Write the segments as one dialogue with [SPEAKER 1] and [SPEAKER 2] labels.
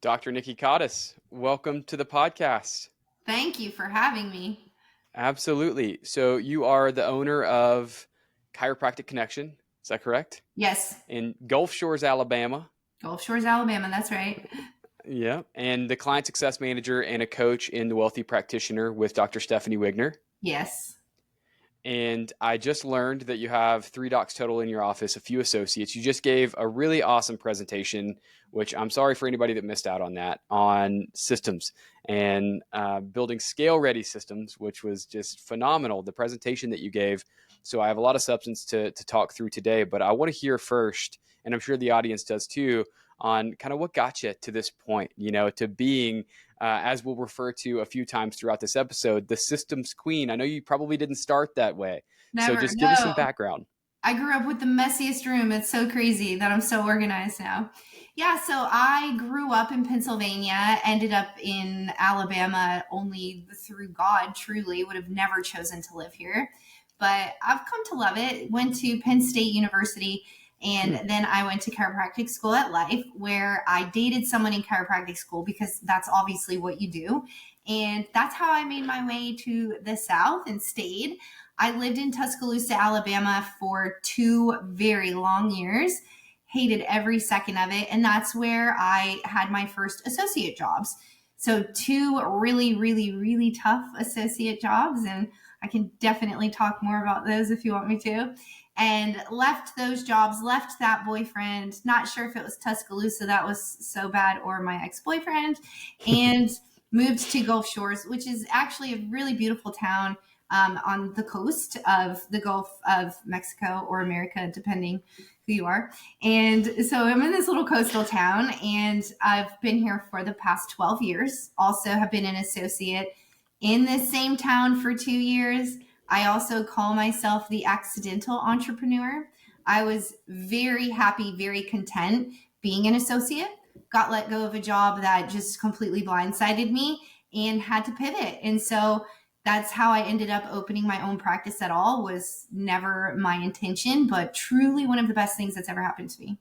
[SPEAKER 1] Dr. Nikki Cottis, welcome to the podcast.
[SPEAKER 2] Thank you for having me.
[SPEAKER 1] Absolutely. So you are the owner of Chiropractic Connection. Is that correct?
[SPEAKER 2] Yes,
[SPEAKER 1] In Gulf Shores, Alabama.
[SPEAKER 2] Gulf Shores, Alabama. That's right.
[SPEAKER 1] Yeah. And the client success manager and a coach in the Wealthy Practitioner with Dr. Stephanie Wigner.
[SPEAKER 2] Yes.
[SPEAKER 1] And I just learned that you have 3 docs total in your office, a few associates. You just gave a really awesome presentation, which I'm sorry for anybody that missed out on that, on systems and building scale ready systems, which was just phenomenal. The presentation that you gave. So I have a lot of substance to talk through today, but I want to hear first, and I'm sure the audience does too, on kind of what got you to this point, to being as we'll refer to a few times throughout this episode, the systems queen. I know you probably didn't start that way. So
[SPEAKER 2] Never.
[SPEAKER 1] just give us some
[SPEAKER 2] No.
[SPEAKER 1] background.
[SPEAKER 2] I grew up with the messiest room. It's so crazy that I'm so organized now. Yeah, so I grew up in Pennsylvania, ended up in Alabama only through God, truly, would have never chosen to live here. But I've come to love it. Went to Penn State University, and then I went to chiropractic school at Life, where I dated someone in chiropractic school because that's obviously what you do. And that's how I made my way to the South and stayed. I lived in Tuscaloosa, Alabama for 2 very long years, hated every second of it. And that's where I had my first associate jobs. So 2 really, really, really tough associate jobs. And I can definitely talk more about those if you want me to. And left those jobs, left that boyfriend. Not sure if it was Tuscaloosa that was so bad or my ex-boyfriend. And moved to Gulf Shores, which is actually a really beautiful town on the coast of the Gulf of Mexico or America, depending who you are. And so I'm in this little coastal town, and I've been here for the past 12 years. Also have been an associate in this same town for 2 years. I also call myself the accidental entrepreneur. I was very happy, very content being an associate, got let go of a job that just completely blindsided me and had to pivot. And so that's how I ended up opening my own practice at all. Was never my intention, but truly one of the best things that's ever happened to me.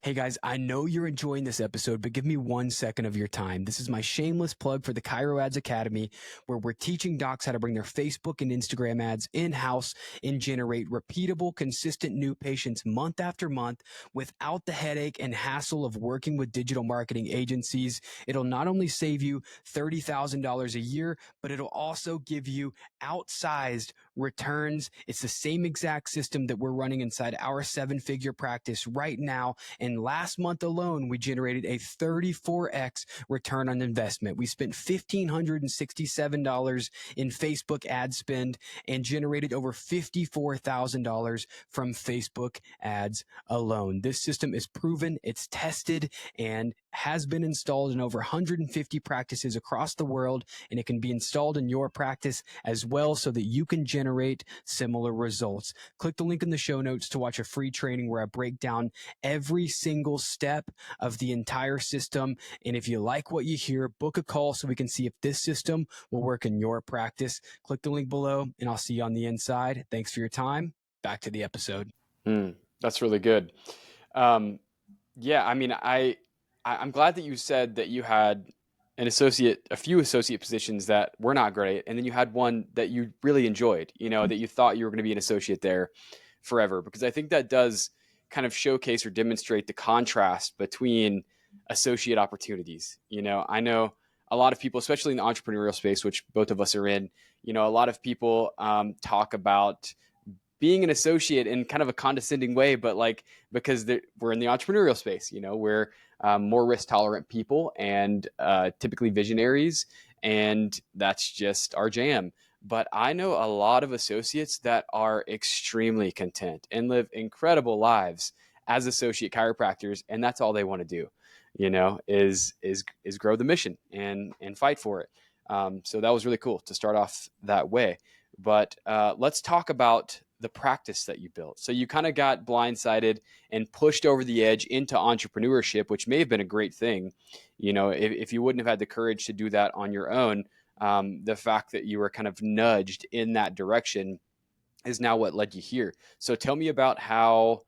[SPEAKER 1] Hey guys, I know you're enjoying this episode, but give me 1 second of your time. This is my shameless plug for the Chiro Ads Academy, where we're teaching docs how to bring their Facebook and Instagram ads in-house and generate repeatable, consistent new patients month after month without the headache and hassle of working with digital marketing agencies. It'll not only save you $30,000 a year, but it'll also give you outsized returns. It's the same exact system that we're running inside our 7-figure practice right now. And last month alone, we generated a 34x return on investment. We spent $1,567 in Facebook ad spend and generated over $54,000 from Facebook ads alone. This system is proven, it's tested, and has been installed in over 150 practices across the world, and it can be installed in your practice as well so that you can generate similar results. Click the link in the show notes to watch a free training where I break down every single step of the entire system. And if you like what you hear, book a call so we can see if this system will work in your practice. Click the link below and I'll see you on the inside. Thanks for your time. Back to the episode. That's really good. Yeah, I mean, I'm glad that you said that you had a few associate positions that were not great, and then you had one that you really enjoyed, that you thought you were going to be an associate there forever, because I think that does kind of showcase or demonstrate the contrast between associate opportunities. I know a lot of people, especially in the entrepreneurial space, which both of us are in, a lot of people talk about being an associate in kind of a condescending way, but because we're in the entrepreneurial space, we're more risk tolerant people and typically visionaries, and that's just our jam. But I know a lot of associates that are extremely content and live incredible lives as associate chiropractors, and that's all they want to do, is grow the mission and fight for it. So that was really cool to start off that way. But let's talk about the practice that you built. So you kind of got blindsided and pushed over the edge into entrepreneurship, which may have been a great thing. If you wouldn't have had the courage to do that on your own, the fact that you were kind of nudged in that direction is now what led you here. So tell me about how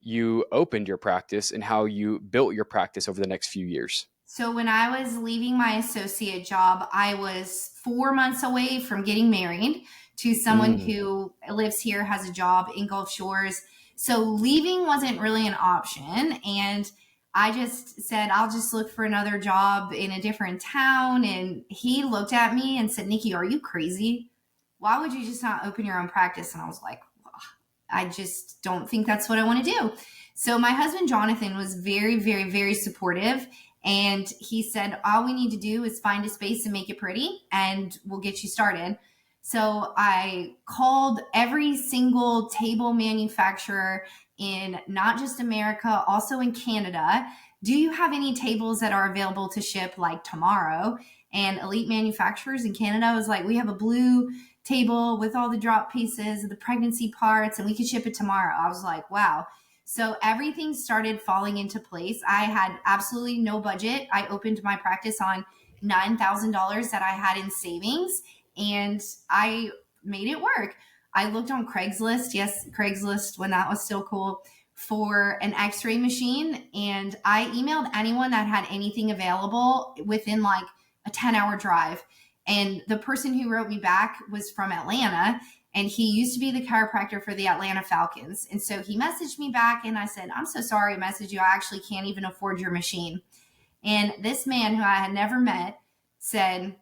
[SPEAKER 1] you opened your practice and how you built your practice over the next few years.
[SPEAKER 2] So when I was leaving my associate job, I was 4 months away from getting married to someone
[SPEAKER 1] Mm.
[SPEAKER 2] who lives here, has a job in Gulf Shores. So leaving wasn't really an option. And I just said, I'll just look for another job in a different town. And he looked at me and said, Nikki, are you crazy? Why would you just not open your own practice? And I was like, I just don't think that's what I want to do. So my husband, Jonathan, was very, very, very supportive. And he said, all we need to do is find a space and make it pretty, and we'll get you started. So I called every single table manufacturer in not just America, also in Canada. Do you have any tables that are available to ship like tomorrow? And Elite Manufacturers in Canada was like, we have a blue table with all the drop pieces, the pregnancy parts, and we could ship it tomorrow. I was like, wow. So everything started falling into place. I had absolutely no budget. I opened my practice on $9,000 that I had in savings, and I made it work. I looked on Craigslist, yes, Craigslist when that was still cool, for an x-ray machine, and I emailed anyone that had anything available within like a 10-hour drive. And the person who wrote me back was from Atlanta, and he used to be the chiropractor for the Atlanta Falcons. And so he messaged me back, and I said, I'm so sorry I messaged you. I actually can't even afford your machine. And this man who I had never met said,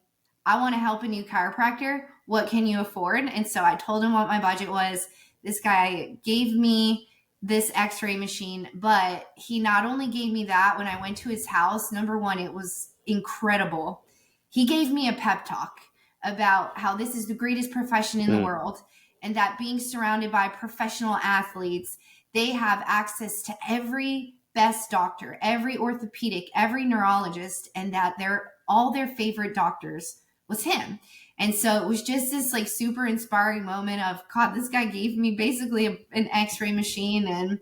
[SPEAKER 2] I want to help a new chiropractor. What can you afford? And so I told him what my budget was. This guy gave me this x-ray machine, but he not only gave me that when I went to his house, number one, it was incredible. He gave me a pep talk about how this is the greatest profession in the world, and that being surrounded by professional athletes, they have access to every best doctor, every orthopedic, every neurologist, and that they're all their favorite doctors was him. And so it was just this like super inspiring moment of, God, this guy gave me basically an x-ray machine, and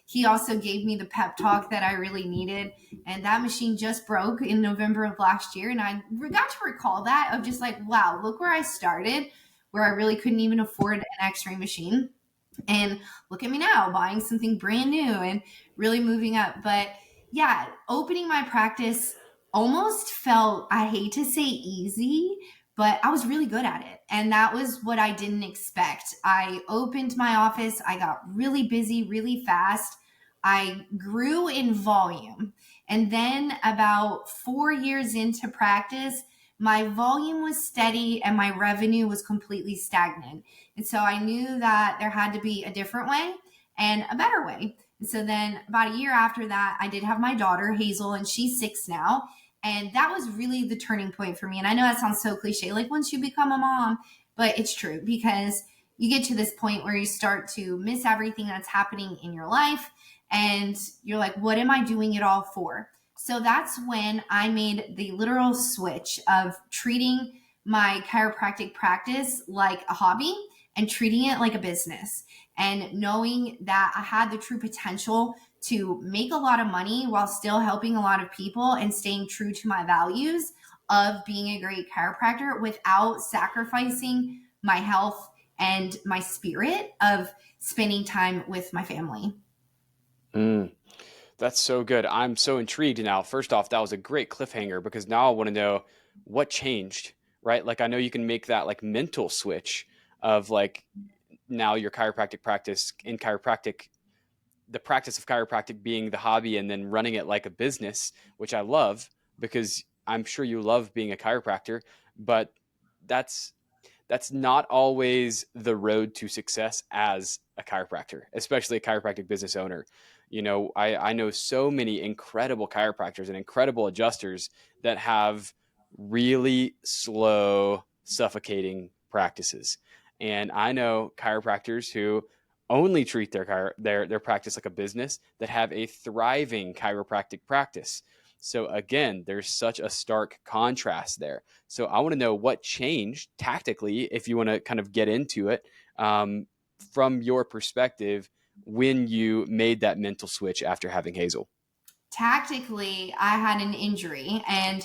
[SPEAKER 2] he also gave me the pep talk that I really needed. And that machine just broke in November of last year. And I got to recall that of just like, wow, look where I started, where I really couldn't even afford an x-ray machine. And look at me now, buying something brand new and really moving up. But yeah, opening my practice almost felt, I hate to say easy, but I was really good at it. And that was what I didn't expect. I opened my office. I got really busy really fast. I grew in volume. And then about 4 years into practice, my volume was steady and my revenue was completely stagnant. And so I knew that there had to be a different way and a better way. And so then about a year after that, I did have my daughter, Hazel, and she's 6 now. And that was really the turning point for me. And I know that sounds so cliche, like once you become a mom, but it's true, because you get to this point where you start to miss everything that's happening in your life. And you're like, what am I doing it all for? So that's when I made the literal switch of treating my chiropractic practice like a hobby and treating it like a business, and knowing that I had the true potential to make a lot of money while still helping a lot of people and staying true to my values of being a great chiropractor without sacrificing my health and my spirit of spending time with my family.
[SPEAKER 1] Mm. That's so good. I'm so intrigued now. First off, that was a great cliffhanger, because now I want to know what changed, right? Like, I know you can make that like mental switch of like, now your chiropractic practice in chiropractic, the practice of chiropractic being the hobby, and then running it like a business, which I love, because I'm sure you love being a chiropractor, but that's not always the road to success as a chiropractor, especially a chiropractic business owner. You know, I know so many incredible chiropractors and incredible adjusters that have really slow, suffocating practices. And I know chiropractors who only treat their practice like a business, that have a thriving chiropractic practice. So again, there's such a stark contrast there. So I want to know what changed tactically, if you want to kind of get into it, from your perspective, when you made that mental switch after having Hazel.
[SPEAKER 2] Tactically, I had an injury, and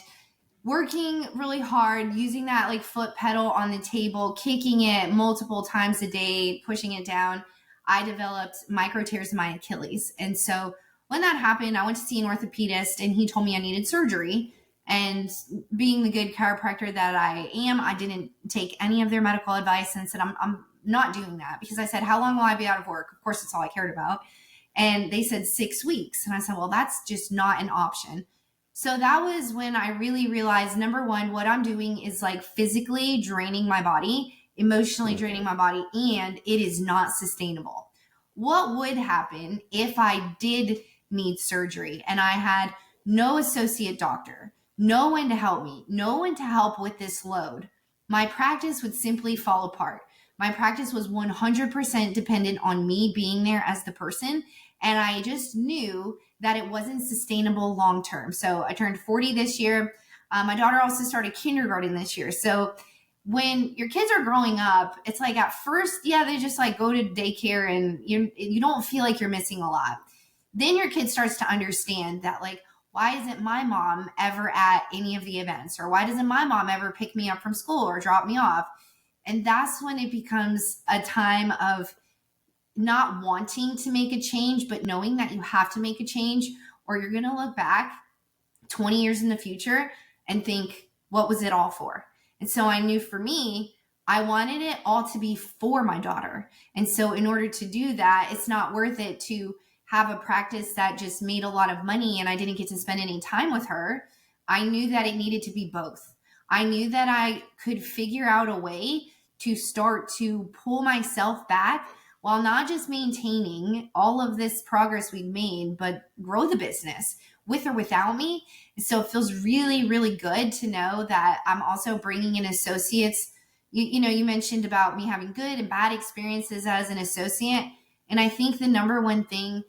[SPEAKER 2] working really hard, using that like foot pedal on the table, kicking it multiple times a day, pushing it down, I developed micro tears in my Achilles. And so when that happened, I went to see an orthopedist and he told me I needed surgery. And being the good chiropractor that I am, I didn't take any of their medical advice and said, I'm not doing that, because I said, how long will I be out of work? Of course, that's all I cared about. And they said 6 weeks. And I said, well, that's just not an option. So that was when I really realized, number one, what I'm doing is like physically draining my body, emotionally draining my body, and it is not sustainable. What would happen if I did need surgery and I had no associate doctor, no one to help me, no one to help with this load? My practice would simply fall apart. My practice was 100% dependent on me being there as the person. And I just knew that it wasn't sustainable long term. So I turned 40 this year. My daughter also started kindergarten this year. So when your kids are growing up, it's like at first, yeah, they just like go to daycare and you don't feel like you're missing a lot. Then your kid starts to understand that, like, why isn't my mom ever at any of the events? Or why doesn't my mom ever pick me up from school or drop me off? And that's when it becomes a time of not wanting to make a change, but knowing that you have to make a change, or you're going to look back 20 years in the future and think, what was it all for? And so I knew for me, I wanted it all to be for my daughter. And so in order to do that, it's not worth it to have a practice that just made a lot of money and I didn't get to spend any time with her. I knew that it needed to be both. I knew that I could figure out a way to start to pull myself back while not just maintaining all of this progress we've made, but grow the business with or without me. So it feels really, really good to know that I'm also bringing in associates. You mentioned about me having good and bad experiences as an associate. And I think the number one thing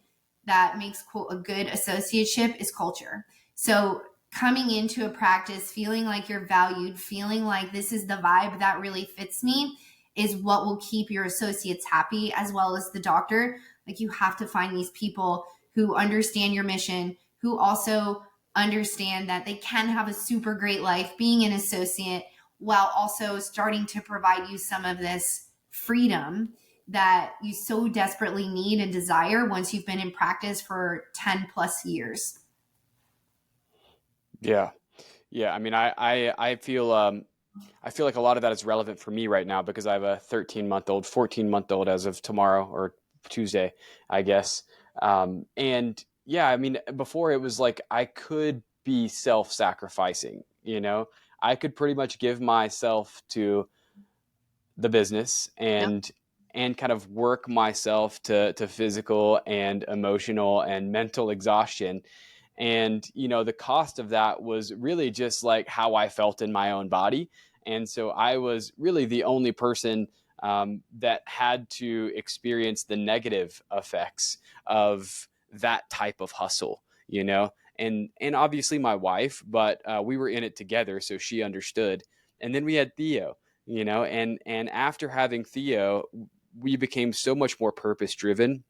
[SPEAKER 2] that makes, quote, a good associateship is culture. So coming into a practice, feeling like you're valued, feeling like this is the vibe that really fits me, is what will keep your associates happy, as well as the doctor. Like, you have to find these people who understand your mission, who also understand that they can have a super great life being an associate while also starting to provide you some of this freedom that you so desperately need and desire once you've been in practice for 10 plus years.
[SPEAKER 1] Yeah. Yeah. I mean, I feel like a lot of that is relevant for me right now because I have a 13-month-old, 14-month-old as of tomorrow or Tuesday, I guess. And yeah, I mean, before it was like I could be self-sacrificing, I could pretty much give myself to the business
[SPEAKER 2] Yep.
[SPEAKER 1] and kind of work myself to physical and emotional and mental exhaustion. And the cost of that was really just like how I felt in my own body. And so I was really the only person that had to experience the negative effects of that type of hustle, and obviously my wife, but we were in it together, so she understood. And then we had Theo, and after having Theo, we became so much more purpose driven,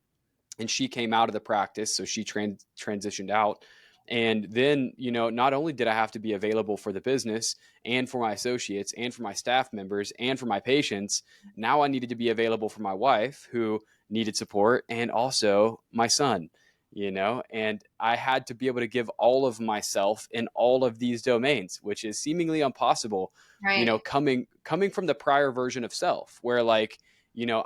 [SPEAKER 1] and she came out of the practice, so she transitioned out. And then, not only did I have to be available for the business and for my associates and for my staff members and for my patients, now I needed to be available for my wife, who needed support, and also my son, and I had to be able to give all of myself in all of these domains, which is seemingly impossible,
[SPEAKER 2] Right.
[SPEAKER 1] coming from the prior version of self, where like,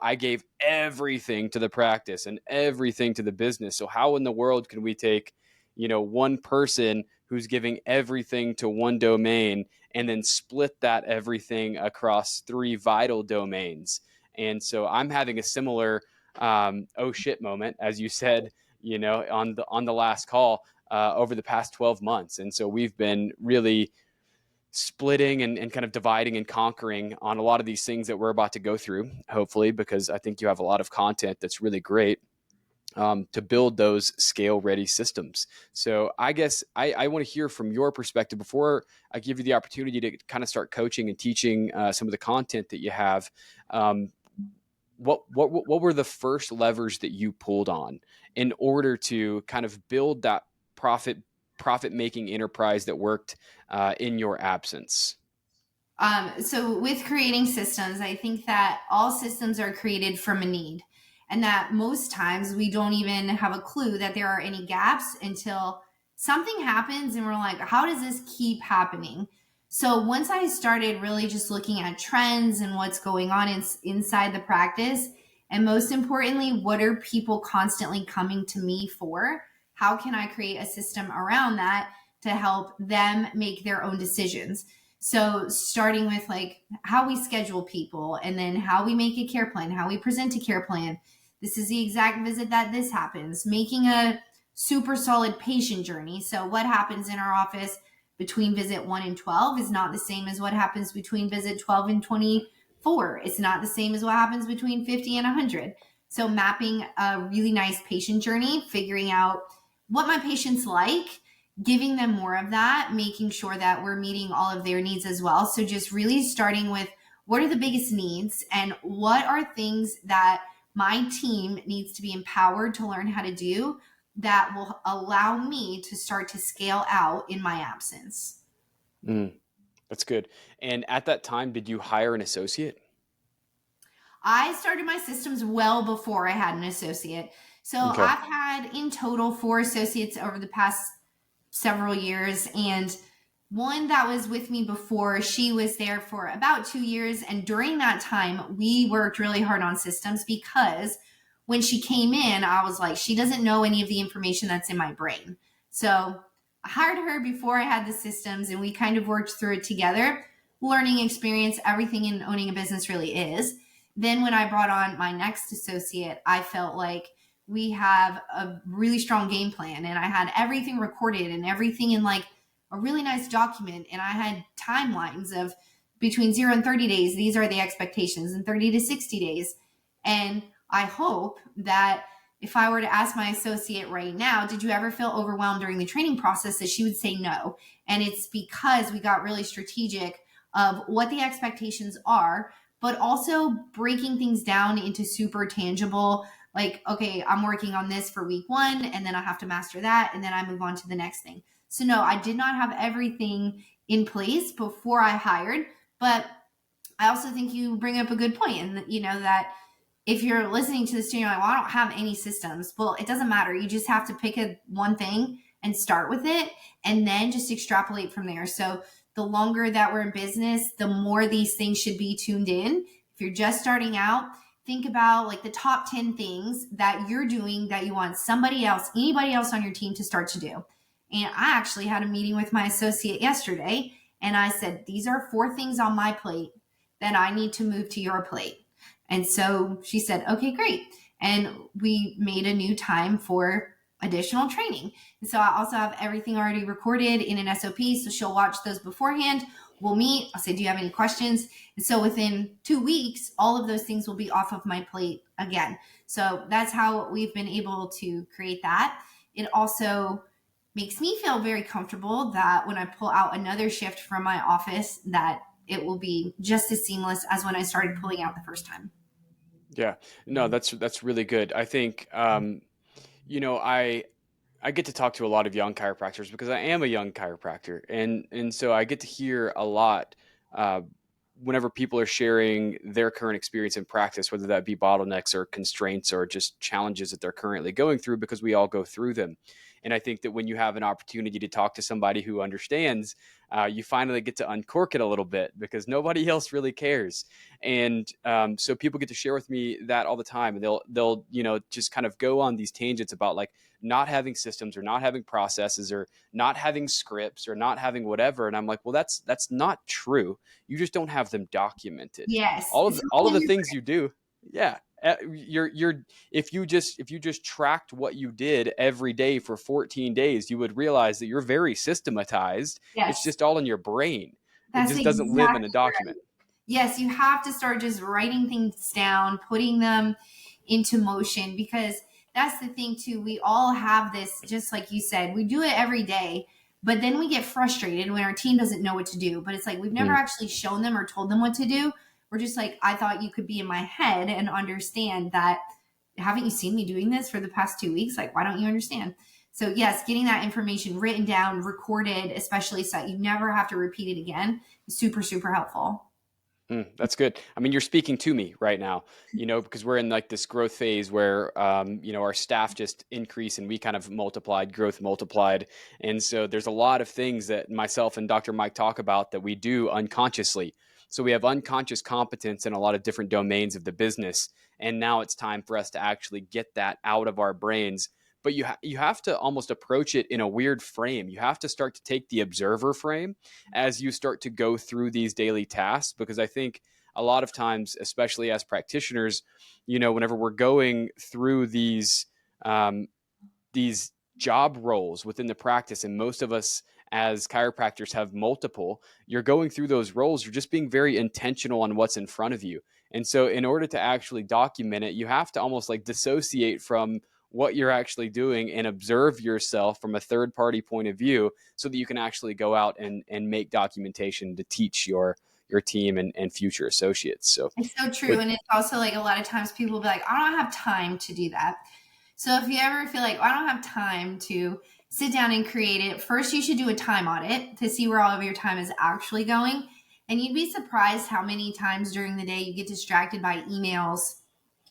[SPEAKER 1] I gave everything to the practice and everything to the business. So how in the world can we take, one person who's giving everything to one domain and then split that everything across three vital domains? And so I'm having a similar oh shit moment, as you said, on the last call, over the past 12 months. And so we've been really splitting and kind of dividing and conquering on a lot of these things that we're about to go through, hopefully, because I think you have a lot of content that's really great to build those scale ready systems. So I guess I want to hear from your perspective before I give you the opportunity to kind of start coaching and teaching some of the content that you have. What were the first levers that you pulled on in order to kind of build that profit making enterprise that worked in your absence?
[SPEAKER 2] So with creating systems, I think that all systems are created from a need. and that most times we don't even have a clue that there are any gaps until something happens and we're like, how does this keep happening? So once I started really just looking at trends and what's going on inside the practice, and most importantly, what are people constantly coming to me for? How can I create a system around that to help them make their own decisions? So starting with like how we schedule people, and then how we make a care plan, how we present a care plan. This is the exact visit that this happens. Making a super solid patient journey. So what happens in our office between visit 1 and 12 is not the same as what happens between visit 12 and 24. It's not the same as what happens between 50 and 100. So mapping a really nice patient journey, figuring out what my patients like, giving them more of that, making sure that we're meeting all of their needs as well. So just really starting with what are the biggest needs and what are things that my team needs to be empowered to learn how to do that will allow me to start to scale out in my absence.
[SPEAKER 1] That's good. And at that time, did you hire an associate?
[SPEAKER 2] I started my systems well before I had an associate. So
[SPEAKER 1] Okay.
[SPEAKER 2] I've had in total 4 associates over the past several years, and one that was with me before, she was there for about 2 years. And during that time, we worked really hard on systems, because when she came in, I was like, she doesn't know any of the information that's in my brain. So I hired her before I had the systems, and we kind of worked through it together. Learning experience, everything in owning a business really is. Then when I brought on my next associate, I felt like we have a really strong game plan, and I had everything recorded and everything in like a really nice document. And I had timelines of between 0 and 30 days. These are the expectations, and 30 to 60 days. And I hope that if I were to ask my associate right now, did you ever feel overwhelmed during the training process, that she would say no. And it's because we got really strategic of what the expectations are, but also breaking things down into super tangible, like, okay, I'm working on this for week 1, and then I have to master that, and then I move on to the next thing. So no, I did not have everything in place before I hired, but I also think you bring up a good point. And that if you're listening to this and you're like, well, I don't have any systems. Well, it doesn't matter. You just have to pick one thing and start with it, and then just extrapolate from there. So the longer that we're in business, the more these things should be tuned in. If you're just starting out, think about like the top 10 things that you're doing that you want anybody else on your team to start to do. And I actually had a meeting with my associate yesterday, and I said, these are 4 things on my plate that I need to move to your plate. And so she said, okay, great. And we made a new time for additional training. And so I also have everything already recorded in an SOP. So she'll watch those beforehand. We'll meet. I'll say, do you have any questions? And so within 2 weeks, all of those things will be off of my plate again. So that's how we've been able to create that. It also makes me feel very comfortable that when I pull out another shift from my office, that it will be just as seamless as when I started pulling out the first time.
[SPEAKER 1] Yeah. No, that's really good. I think, I get to talk to a lot of young chiropractors because I am a young chiropractor, and so I get to hear a lot uh, whenever people are sharing their current experience in practice, whether that be bottlenecks or constraints or just challenges that they're currently going through, because we all go through them. And I think that when you have an opportunity to talk to somebody who understands, you finally get to uncork it a little bit, because nobody else really cares. And so people get to share with me that all the time, and they'll just kind of go on these tangents about like not having systems or not having processes or not having scripts or not having whatever. And I'm like, well, that's not true. You just don't have them documented.
[SPEAKER 2] Yes.
[SPEAKER 1] All of the things you do. Yeah. You're if you just tracked what you did every day for 14 days, you would realize that you're very systematized. It's
[SPEAKER 2] Yes.
[SPEAKER 1] just all in your brain. It
[SPEAKER 2] That's
[SPEAKER 1] just doesn't live in a
[SPEAKER 2] exactly right.
[SPEAKER 1] document.
[SPEAKER 2] Yes, you have to start just writing things down, putting them into motion, because that's the thing too. We all have this, just like you said, we do it every day, but then we get frustrated when our team doesn't know what to do. But it's like we've never
[SPEAKER 1] Mm.
[SPEAKER 2] actually shown them or told them what to do. We're just like, I thought you could be in my head and understand that. Haven't you seen me doing this for the past 2 weeks? Like, why don't you understand? So yes, getting that information written down, recorded, especially so that you never have to repeat it again, is super, super helpful.
[SPEAKER 1] That's good. I mean, you're speaking to me right now, because we're in like this growth phase where, our staff just increased and we kind of multiplied, growth multiplied. And so there's a lot of things that myself and Dr. Mike talk about that we do unconsciously. So we have unconscious competence in a lot of different domains of the business. And now it's time for us to actually get that out of our brains. But you have to almost approach it in a weird frame. You have to start to take the observer frame as you start to go through these daily tasks, because I think a lot of times, especially as practitioners, whenever we're going through um, these job roles within the practice, and most of us as chiropractors have multiple, you're going through those roles, you're just being very intentional on what's in front of you. And so in order to actually document it, you have to almost like dissociate from what you're actually doing and observe yourself from a third party point of view, so that you can actually go out and make documentation to teach your team and future associates. So
[SPEAKER 2] It's so true.
[SPEAKER 1] with
[SPEAKER 2] And it's also like a lot of times people will be like, I don't have time to do that. So if you ever feel like, I don't have time to sit down and create it, first you should do a time audit to see where all of your time is actually going. And you'd be surprised how many times during the day you get distracted by emails,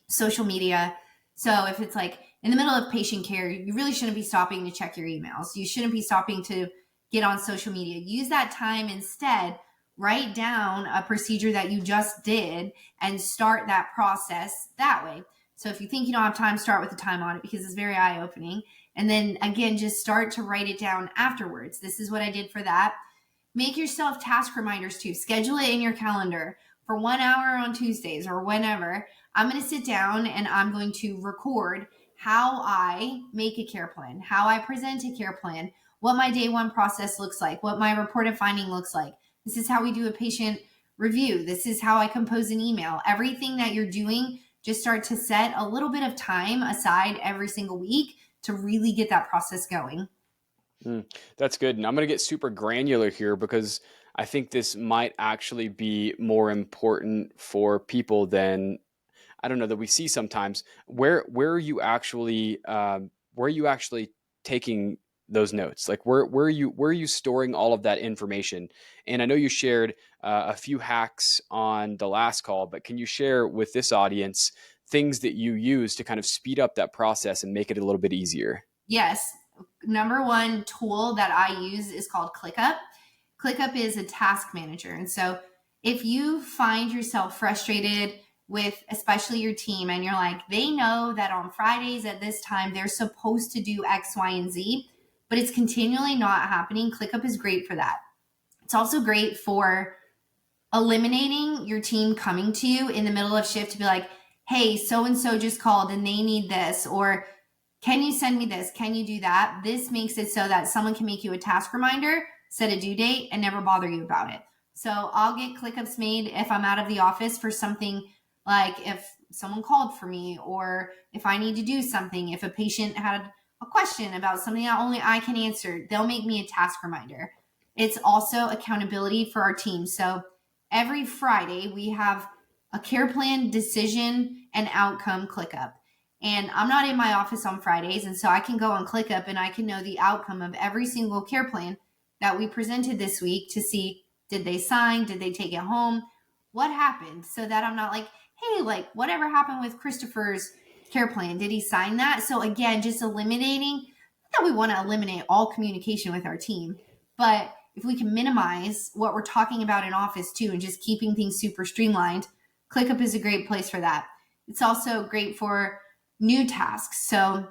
[SPEAKER 2] social media. So if it's like in the middle of patient care, you really shouldn't be stopping to check your emails. You shouldn't be stopping to get on social media. Use that time instead. Write down a procedure that you just did and start that process that way. So if you think you don't have time, start with the time on it, because it's very eye-opening. And then again, just start to write it down afterwards. This is what I did for that. Make yourself task reminders too. Schedule it in your calendar for 1 hour on Tuesdays or whenever. I'm going to sit down and I'm going to record how I make a care plan, how I present a care plan, what my day one process looks like, what my reported finding looks like. This is how we do a patient review. This is how I compose an email. Everything that you're doing, just start to set a little bit of time aside every single week to really get that process going.
[SPEAKER 1] That's good. And I'm going to get super granular here, because I think this might actually be more important for people than, I don't know, that we see sometimes. Where are you actually taking those notes? Like where are you storing all of that information? And I know you shared a few hacks on the last call, but can you share with this audience things that you use to kind of speed up that process and make it a little bit easier?
[SPEAKER 2] Yes. Number one tool that I use is called ClickUp. ClickUp is a task manager. And so if you find yourself frustrated with especially your team and you're like, they know that on Fridays at this time, they're supposed to do X, Y, and Z, but it's continually not happening, ClickUp is great for that. It's also great for eliminating your team coming to you in the middle of shift to be like, hey, so-and-so just called and they need this, or can you send me this? Can you do that? This makes it so that someone can make you a task reminder, set a due date, and never bother you about it. So I'll get ClickUps made if I'm out of the office for something, like if someone called for me, or if I need to do something, if a patient had a question about something that only I can answer, they'll make me a task reminder. It's also accountability for our team. So every Friday we have a care plan, decision, and outcome ClickUp. And I'm not in my office on Fridays. And so I can go on ClickUp and I can know the outcome of every single care plan that we presented this week to see, did they sign? Did they take it home? What happened? So that I'm not like, hey, like whatever happened with Christopher's care plan? Did he sign that? So again, just eliminating, not that we want to eliminate all communication with our team, but if we can minimize what we're talking about in office too, and just keeping things super streamlined, ClickUp is a great place for that. It's also great for new tasks. So,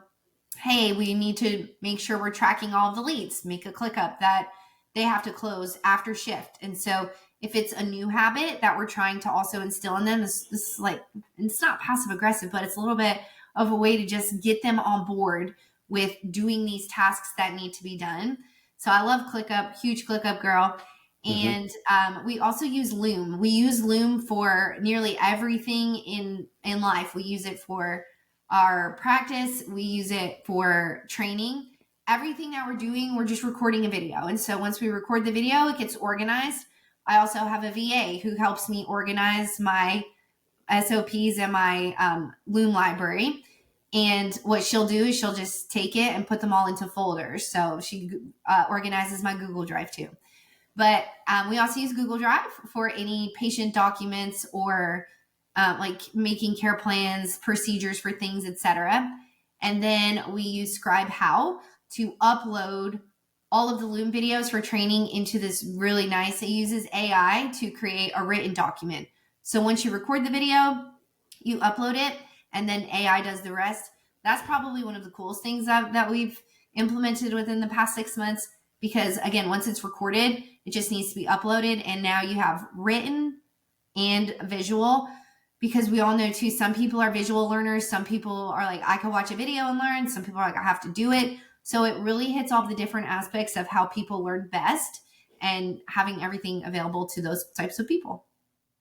[SPEAKER 2] hey, we need to make sure we're tracking all of the leads, make a ClickUp that they have to close after shift. And so if it's a new habit that we're trying to also instill in them, this is like, it's not passive aggressive, but it's a little bit of a way to just get them on board with doing these tasks that need to be done. So I love ClickUp, huge ClickUp girl. And we also use Loom. We use Loom for nearly everything in life. We use it for our practice. We use it for training. Everything that we're doing, we're just recording a video. And so once we record the video, it gets organized. I also have a VA who helps me organize my SOPs and my Loom library. And what she'll do is she'll just take it and put them all into folders. So she organizes my Google Drive too. But we also use Google Drive for any patient documents or like making care plans, procedures for things, etc. And then we use Scribe How to upload all of the Loom videos for training into this really nice, it uses AI to create a written document. So once you record the video, you upload it, and then AI does the rest. That's probably one of the coolest things that we've implemented within the past 6 months, because again, once it's recorded, it just needs to be uploaded. And now you have written and visual, because we all know too, some people are visual learners. Some people are like, I can watch a video and learn. Some people are like, I have to do it. So it really hits all the different aspects of how people learn best, and having everything available to those types of people.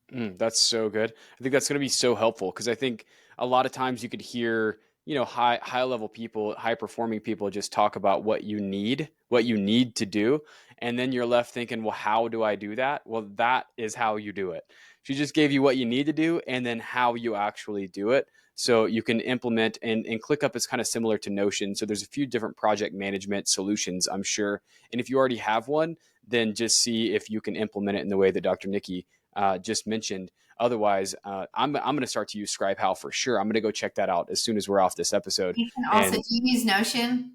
[SPEAKER 1] That's so good. I think that's going to be so helpful, because I think a lot of times you could hear, high level people, high performing people just talk about what you need to do. And then you're left thinking, well, how do I do that? Well, that is how you do it. She just gave you what you need to do and then how you actually do it. So you can implement, and ClickUp is kind of similar to Notion. So there's a few different project management solutions, I'm sure. And if you already have one, then just see if you can implement it in the way that Dr. Nikki just mentioned. Otherwise, I'm going to start to use Scribe How for sure. I'm going to go check that out as soon as we're off this episode.
[SPEAKER 2] You can also,
[SPEAKER 1] And
[SPEAKER 2] do you use Notion?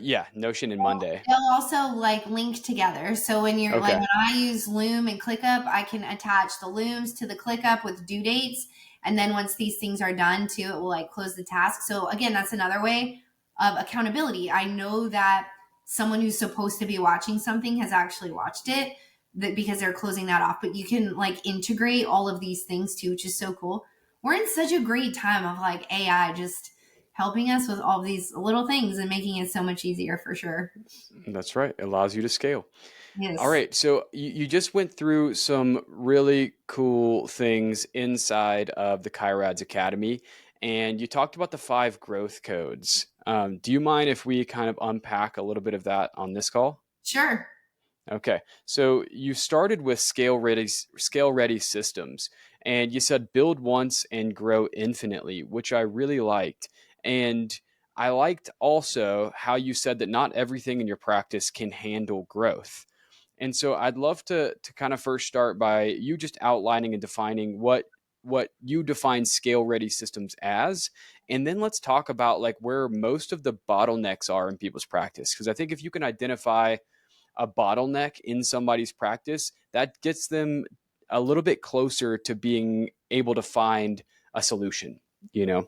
[SPEAKER 1] yeah, Notion and Monday.
[SPEAKER 2] They'll also like link together. So when you're like,
[SPEAKER 1] Okay.
[SPEAKER 2] when I use Loom and ClickUp, I can attach the Looms to the ClickUp with due dates. And then once these things are done too, it will like close the task. So again, that's another way of accountability. I know that someone who's supposed to be watching something has actually watched it, that because they're closing that off. But you can like integrate all of these things too, which is so cool. We're in such a great time of like AI just helping us with all these little things and making it so much easier, for sure.
[SPEAKER 1] That's right. It allows you to scale. All
[SPEAKER 2] Yes.
[SPEAKER 1] right. So you just went through some really cool things inside of the Chiroads Academy, and you talked about the 5 growth codes. Do you mind if we kind of unpack a little bit of that on this call?
[SPEAKER 2] Sure.
[SPEAKER 1] Okay. So you started with scale ready systems, and you said build once and grow infinitely, which I really liked. And I liked also how you said that not everything in your practice can handle growth. And so I'd love to kind of first start by you just outlining and defining what you define scale ready systems as, and then let's talk about like where most of the bottlenecks are in people's practice, because I think if you can identify a bottleneck in somebody's practice, that gets them a little bit closer to being able to find a solution, you know?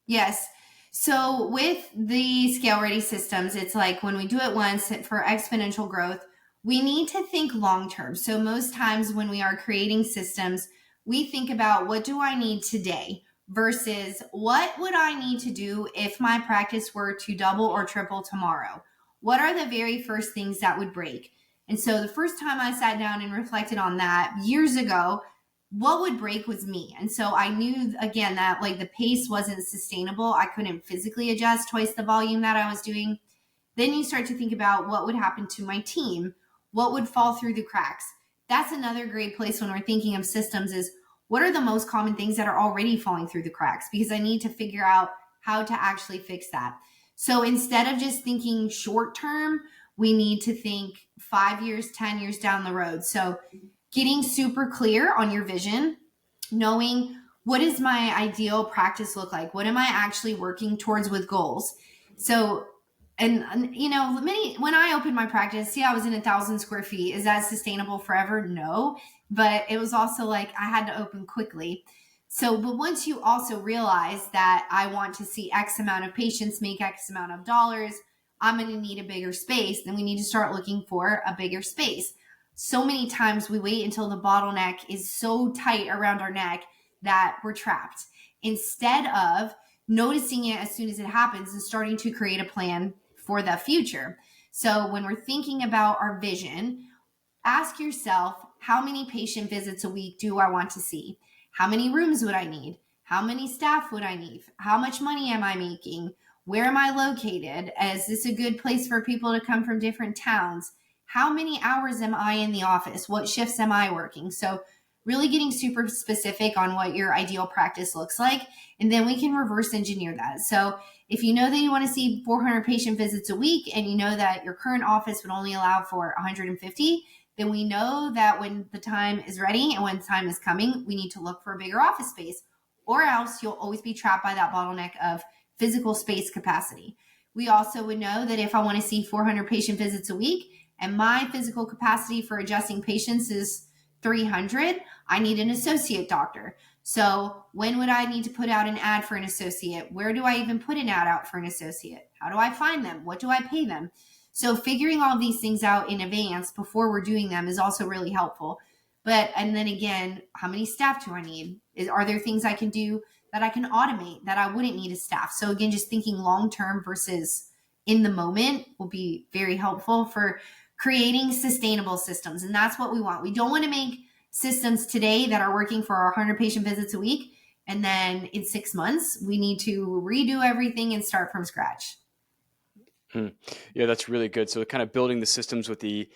[SPEAKER 2] Yes. So with the scale ready systems, it's like when we do it once for exponential growth, we need to think long term. So most times when we are creating systems, we think about what do I need today versus what would I need to do if my practice were to double or triple tomorrow? What are the very first things that would break? And so the first time I sat down and reflected on that years ago, what would break was me. And so I knew again that like the pace wasn't sustainable. I couldn't physically adjust twice the volume that I was doing. Then you start to think about what would happen to my team, what would fall through the cracks. That's another great place when we're thinking of systems is what are the most common things that are already falling through the cracks, because I need to figure out how to actually fix that. So instead of just thinking short term, we need to think 5 years, 10 years down the road. So getting super clear on your vision, knowing what does my ideal practice look like? What am I actually working towards with goals? So, and you know, when I opened my practice, I was in 1,000 square feet. Is that sustainable forever? No, but it was also like I had to open quickly. So, but once you also realize that I want to see X amount of patients make X amount of dollars, I'm going to need a bigger space. Then we need to start looking for a bigger space. So many times we wait until the bottleneck is so tight around our neck that we're trapped, instead of noticing it as soon as it happens and starting to create a plan for the future. So when we're thinking about our vision, ask yourself, how many patient visits a week do I want to see? How many rooms would I need? How many staff would I need? How much money am I making? Where am I located? Is this a good place for people to come from different towns? How many hours am I in the office? What shifts am I working? So really getting super specific on what your ideal practice looks like. And then we can reverse engineer that. So if you know that you want to see 400 patient visits a week and you know that your current office would only allow for 150, then we know that when the time is ready and when time is coming, we need to look for a bigger office space, or else you'll always be trapped by that bottleneck of physical space capacity. We also would know that if I want to see 400 patient visits a week and my physical capacity for adjusting patients is 300, I need an associate doctor. So when would I need to put out an ad for an associate? Where do I even put an ad out for an associate? How do I find them? What do I pay them? So figuring all these things out in advance before we're doing them is also really helpful. And then again, how many staff do I need? Are there things I can do that I can automate that I wouldn't need a staff? So again, just thinking long-term versus in the moment will be very helpful for creating sustainable systems. And that's what we want. We don't want to make systems today that are working for our 100 patient visits a week, and then in 6 months, we need to redo everything and start from scratch.
[SPEAKER 1] Yeah, that's really good. So kind of building the systems with the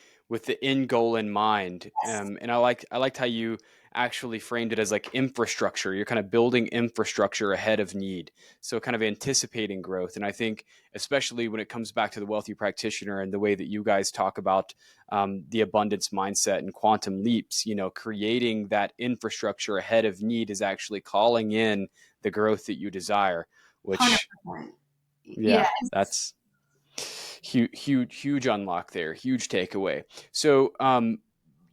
[SPEAKER 1] end goal in mind.
[SPEAKER 2] Yes.
[SPEAKER 1] And I liked how you actually framed it as like infrastructure. You're kind of building infrastructure ahead of need. So kind of anticipating growth. And I think especially when it comes back to the wealthy practitioner and the way that you guys talk about the abundance mindset and quantum leaps, creating that infrastructure ahead of need is actually calling in the growth that you desire, which
[SPEAKER 2] 100%.
[SPEAKER 1] yeah,
[SPEAKER 2] Yes.
[SPEAKER 1] that's huge unlock there, huge takeaway. So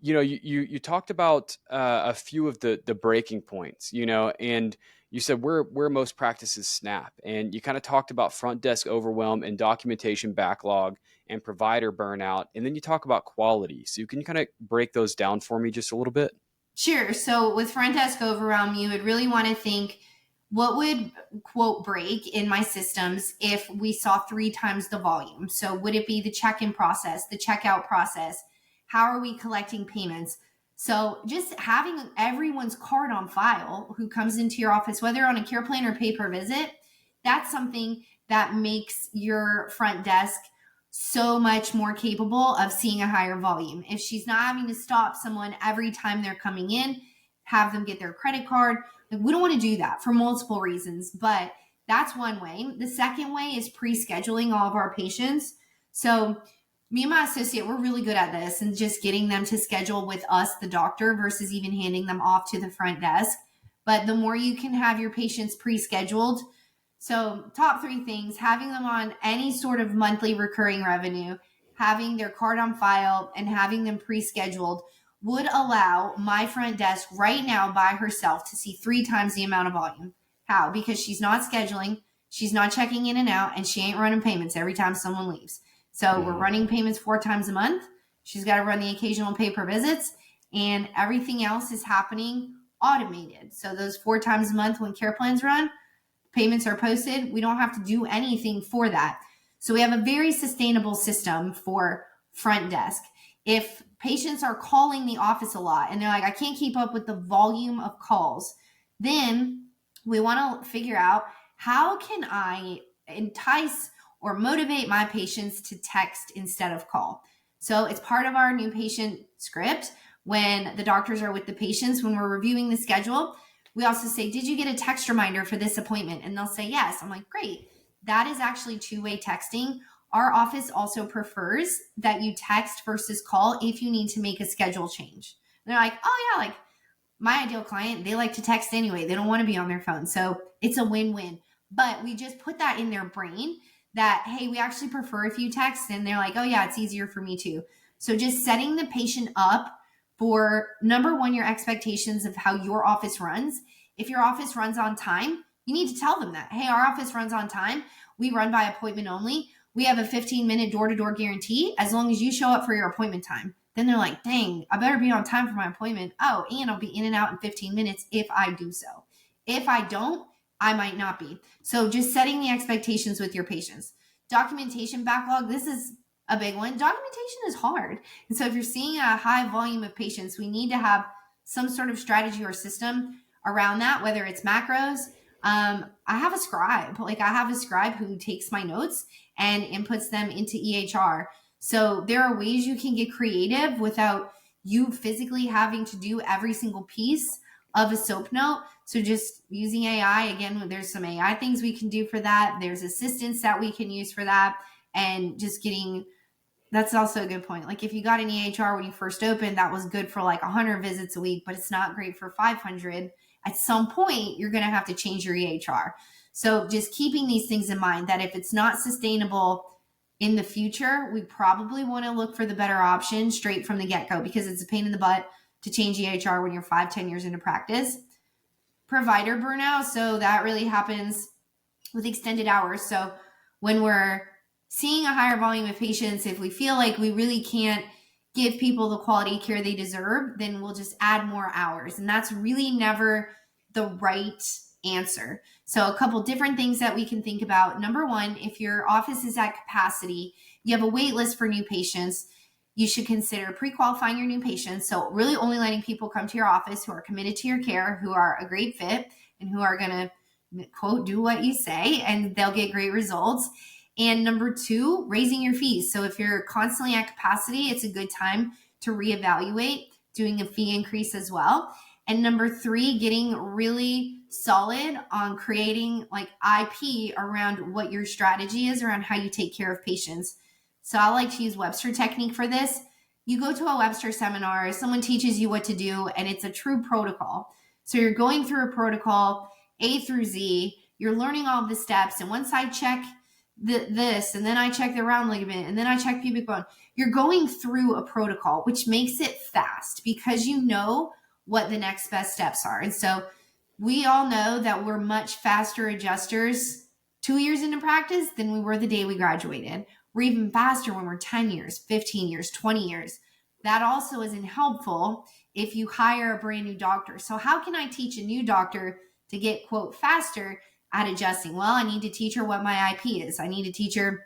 [SPEAKER 1] you talked about a few of the breaking points, and you said where most practices snap, and you kind of talked about front desk overwhelm and documentation backlog and provider burnout, and then you talk about quality. So you can kind of break those down for me just a little bit.
[SPEAKER 2] Sure. So with front desk overwhelm, you would really want to think, what would quote break in my systems if we saw 3 times the volume? So would it be the check-in process, the checkout process? How are we collecting payments? So just having everyone's card on file who comes into your office, whether on a care plan or pay per visit, that's something that makes your front desk so much more capable of seeing a higher volume. If she's not having to stop someone every time they're coming in, have them get their credit card. Like, we don't want to do that for multiple reasons, but that's one way. The second way is pre-scheduling all of our patients. So me and my associate, we're really good at this and just getting them to schedule with us, the doctor, versus even handing them off to the front desk. But the more you can have your patients pre-scheduled, so top 3 things, having them on any sort of monthly recurring revenue, having their card on file, and having them pre-scheduled would allow my front desk right now by herself to see 3 times the amount of volume. How? Because she's not scheduling, she's not checking in and out, and she ain't running payments every time someone leaves. So we're running payments 4 times a month. She's got to run the occasional pay per visits, and everything else is happening automated. So those 4 times a month when care plans run, payments are posted. We don't have to do anything for that. So we have a very sustainable system for front desk. If patients are calling the office a lot and they're like, I can't keep up with the volume of calls, then we want to figure out, how can I entice or motivate my patients to text instead of call? So it's part of our new patient script. When the doctors are with the patients, when we're reviewing the schedule, we also say, did you get a text reminder for this appointment? And they'll say yes. I'm like, great. That is actually 2-way texting. Our office also prefers that you text versus call if you need to make a schedule change. And they're like, oh yeah, like my ideal client, they like to text anyway. They don't want to be on their phone. So it's a win-win. But we just put that in their brain that, hey, we actually prefer if you text. And they're like, oh yeah, it's easier for me too. So just setting the patient up for, number one, your expectations of how your office runs. If your office runs on time, you need to tell them that, hey, our office runs on time. We run by appointment only. We have a 15-minute door-to-door guarantee as long as you show up for your appointment time. Then they're like, dang, I better be on time for my appointment. Oh, and I'll be in and out in 15 minutes if I do so. If I don't, I might not be. So just setting the expectations with your patients. Documentation backlog, this is a big one. Documentation is hard. And so if you're seeing a high volume of patients, we need to have some sort of strategy or system around that, whether it's macros. I have a scribe. I have a scribe who takes my notes and inputs them into EHR. So there are ways you can get creative without you physically having to do every single piece of a SOAP note. So just using AI, again, there's some AI things we can do for that. There's assistants that we can use for that, and just getting That's also a good point. Like if you got an EHR when you first opened, that was good for like 100 visits a week, but it's not great for 500. At some point, you're going to have to change your EHR. So just keeping these things in mind, that if it's not sustainable in the future, we probably want to look for the better option straight from the get-go, because it's a pain in the butt to change EHR when you're 5-10 years into practice. Provider burnout. So that really happens with extended hours. So when we're seeing a higher volume of patients, if we feel like we really can't give people the quality care they deserve, then we'll just add more hours. And that's really never the right answer. So a couple different things that we can think about. Number one, if your office is at capacity, you have a wait list for new patients, you should consider pre-qualifying your new patients. So really only letting people come to your office who are committed to your care, who are a great fit, and who are going to, quote, do what you say, and they'll get great results. And number two, raising your fees. So if you're constantly at capacity, it's a good time to reevaluate doing a fee increase as well. And number three, getting really solid on creating like IP around what your strategy is around how you take care of patients. So I like to use Webster technique for this. You go to a Webster seminar, someone teaches you what to do, and it's a true protocol. So you're going through a protocol, A through Z, you're learning all of the steps. And once I check this, and then I check the round ligament, and then I check pubic bone, you're going through a protocol, which makes it fast because you know what the next best steps are. And so we all know that we're much faster adjusters 2 years into practice than we were the day we graduated. We're even faster when we're 10 years, 15 years, 20 years. That also isn't helpful if you hire a brand new doctor. So how can I teach a new doctor to get, quote, faster at adjusting? Well, I need to teach her what my IP is. I need to teach her,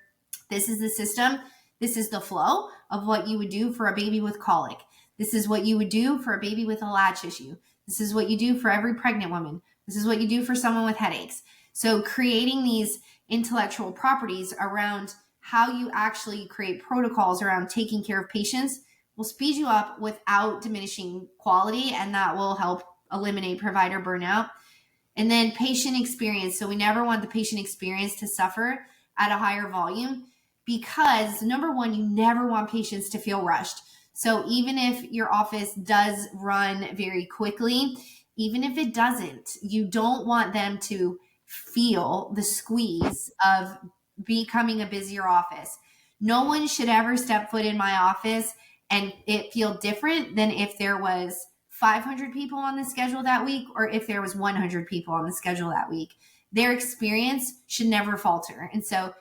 [SPEAKER 2] this is the system. This is the flow of what you would do for a baby with colic. This is what you would do for a baby with a latch issue. This is what you do for every pregnant woman. This is what you do for someone with headaches. So creating these intellectual properties around how you actually create protocols around taking care of patients will speed you up without diminishing quality, and that will help eliminate provider burnout. And then patient experience. So we never want the patient experience to suffer at a higher volume, because number one, you never want patients to feel rushed. So even if your office does run very quickly, even if it doesn't, you don't want them to feel the squeeze of becoming a busier office. No one should ever step foot in my office and it feel different than if there was 500 people on the schedule that week or if there was 100 people on the schedule that week. Their experience should never falter. And so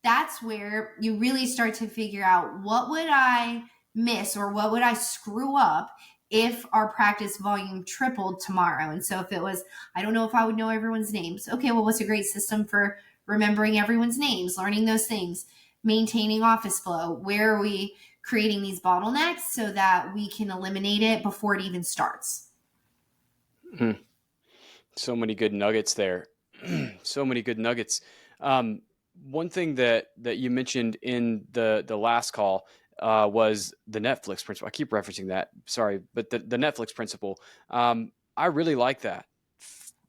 [SPEAKER 2] that's where you really start to figure out, what would I miss or what would I screw up if our practice volume tripled tomorrow? And so if it was, I don't know if I would know everyone's names. Okay, well, what's a great system for remembering everyone's names, learning those things, maintaining office flow? Where are we creating these bottlenecks so that we can eliminate it before it even starts?
[SPEAKER 1] So many good nuggets there. So many good nuggets. One thing that you mentioned in the last call was the Netflix principle. I keep referencing that. Sorry, but the Netflix principle. I really like that.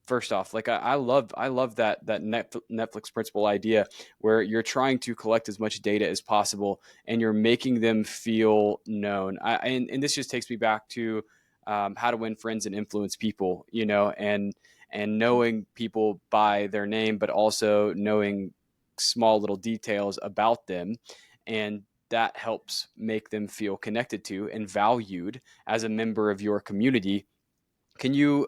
[SPEAKER 1] First off, like I love that Netflix principle idea where you're trying to collect as much data as possible and you're making them feel known. And this just takes me back to How to Win Friends and Influence People, and knowing people by their name, but also knowing small little details about them. And that helps make them feel connected to and valued as a member of your community. Can you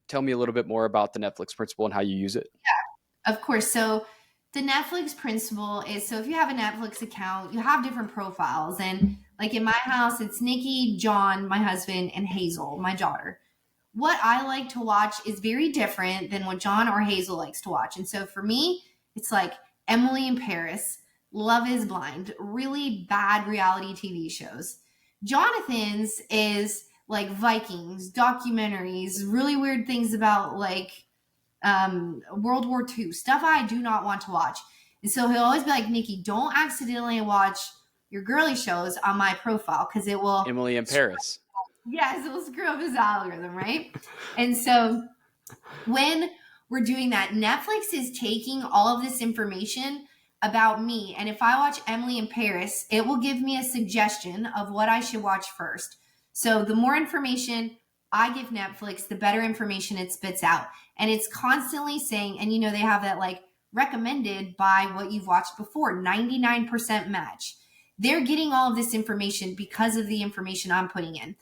[SPEAKER 1] tell me a little bit more about the Netflix principle and how you use it?
[SPEAKER 2] Yeah, of course. So the Netflix principle is, so if you have a Netflix account, you have different profiles. And like in my house, it's Nikki, John, my husband, and Hazel, my daughter. What I like to watch is very different than what John or Hazel likes to watch. And so for me, it's like Emily in Paris, Love is Blind, really bad reality TV shows. Jonathan's is like Vikings, documentaries, really weird things about like World War II, stuff I do not want to watch. And so he'll always be like, Nikki, don't accidentally watch your girly shows on my profile because it will.
[SPEAKER 1] Emily in Paris.
[SPEAKER 2] Yes, it will screw up his algorithm, right? And so when we're doing that, Netflix is taking all of this information about me. And if I watch Emily in Paris, it will give me a suggestion of what I should watch first. So the more information I give Netflix, the better information it spits out. And it's constantly saying, and they have that like recommended by what you've watched before, 99% match. They're getting all of this information because of the information I'm putting in.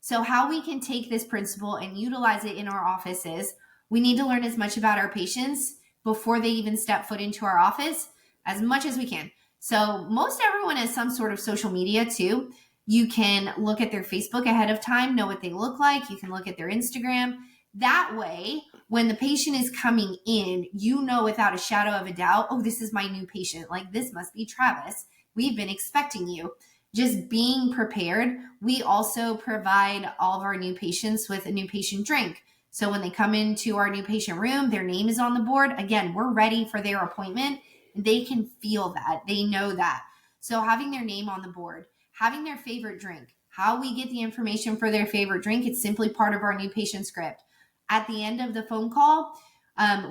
[SPEAKER 2] So how we can take this principle and utilize it in our offices, we need to learn as much about our patients before they even step foot into our office, as much as we can. So most everyone has some sort of social media too. You can look at their Facebook ahead of time, know what they look like. You can look at their Instagram. That way, when the patient is coming in, without a shadow of a doubt, oh, this is my new patient. Like, this must be Travis. We've been expecting you. Just being prepared. We also provide all of our new patients with a new patient drink. So when they come into our new patient room, their name is on the board. Again, we're ready for their appointment. They can feel that. They know that. So having their name on the board, having their favorite drink, how we get the information for their favorite drink, it's simply part of our new patient script. At the end of the phone call,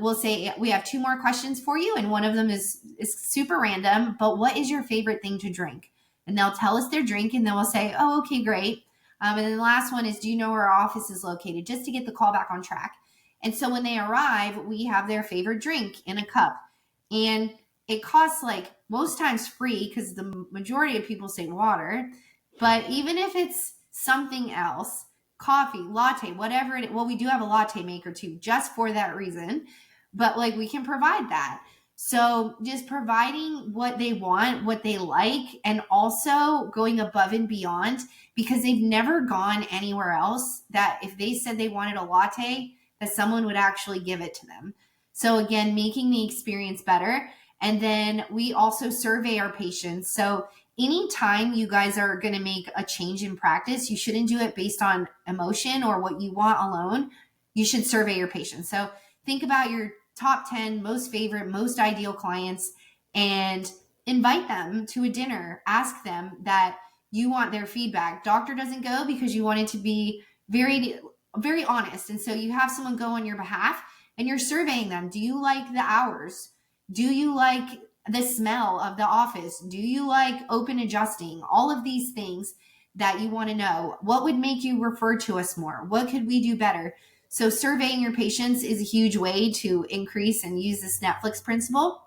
[SPEAKER 2] we'll say, we have 2 more questions for you. And one of them is super random, but what is your favorite thing to drink? And they'll tell us their drink, and then we'll say, oh, okay, great. And then the last one is, do you know where our office is located? Just to get the call back on track. And so when they arrive, we have their favorite drink in a cup. And it costs like most times free, because the majority of people say water. But even if it's something else, coffee, latte, whatever it is, well, we do have a latte maker too, just for that reason. But like, we can provide that. So just providing what they want, what they like, and also going above and beyond, because they've never gone anywhere else that if they said they wanted a latte, that someone would actually give it to them. So again, making the experience better. And then we also survey our patients. So anytime you guys are going to make a change in practice, you shouldn't do it based on emotion or what you want alone. You should survey your patients. So think about your top 10 most favorite, most ideal clients and invite them to a dinner. Ask them that you want their feedback. Doctor doesn't go because you want it to be very, very honest. And so you have someone go on your behalf and you're surveying them. Do you like the hours? Do you like the smell of the office? Do you like open adjusting? All of these things that you want to know. What would make you refer to us more? What could we do better? So surveying your patients is a huge way to increase and use this Netflix principle.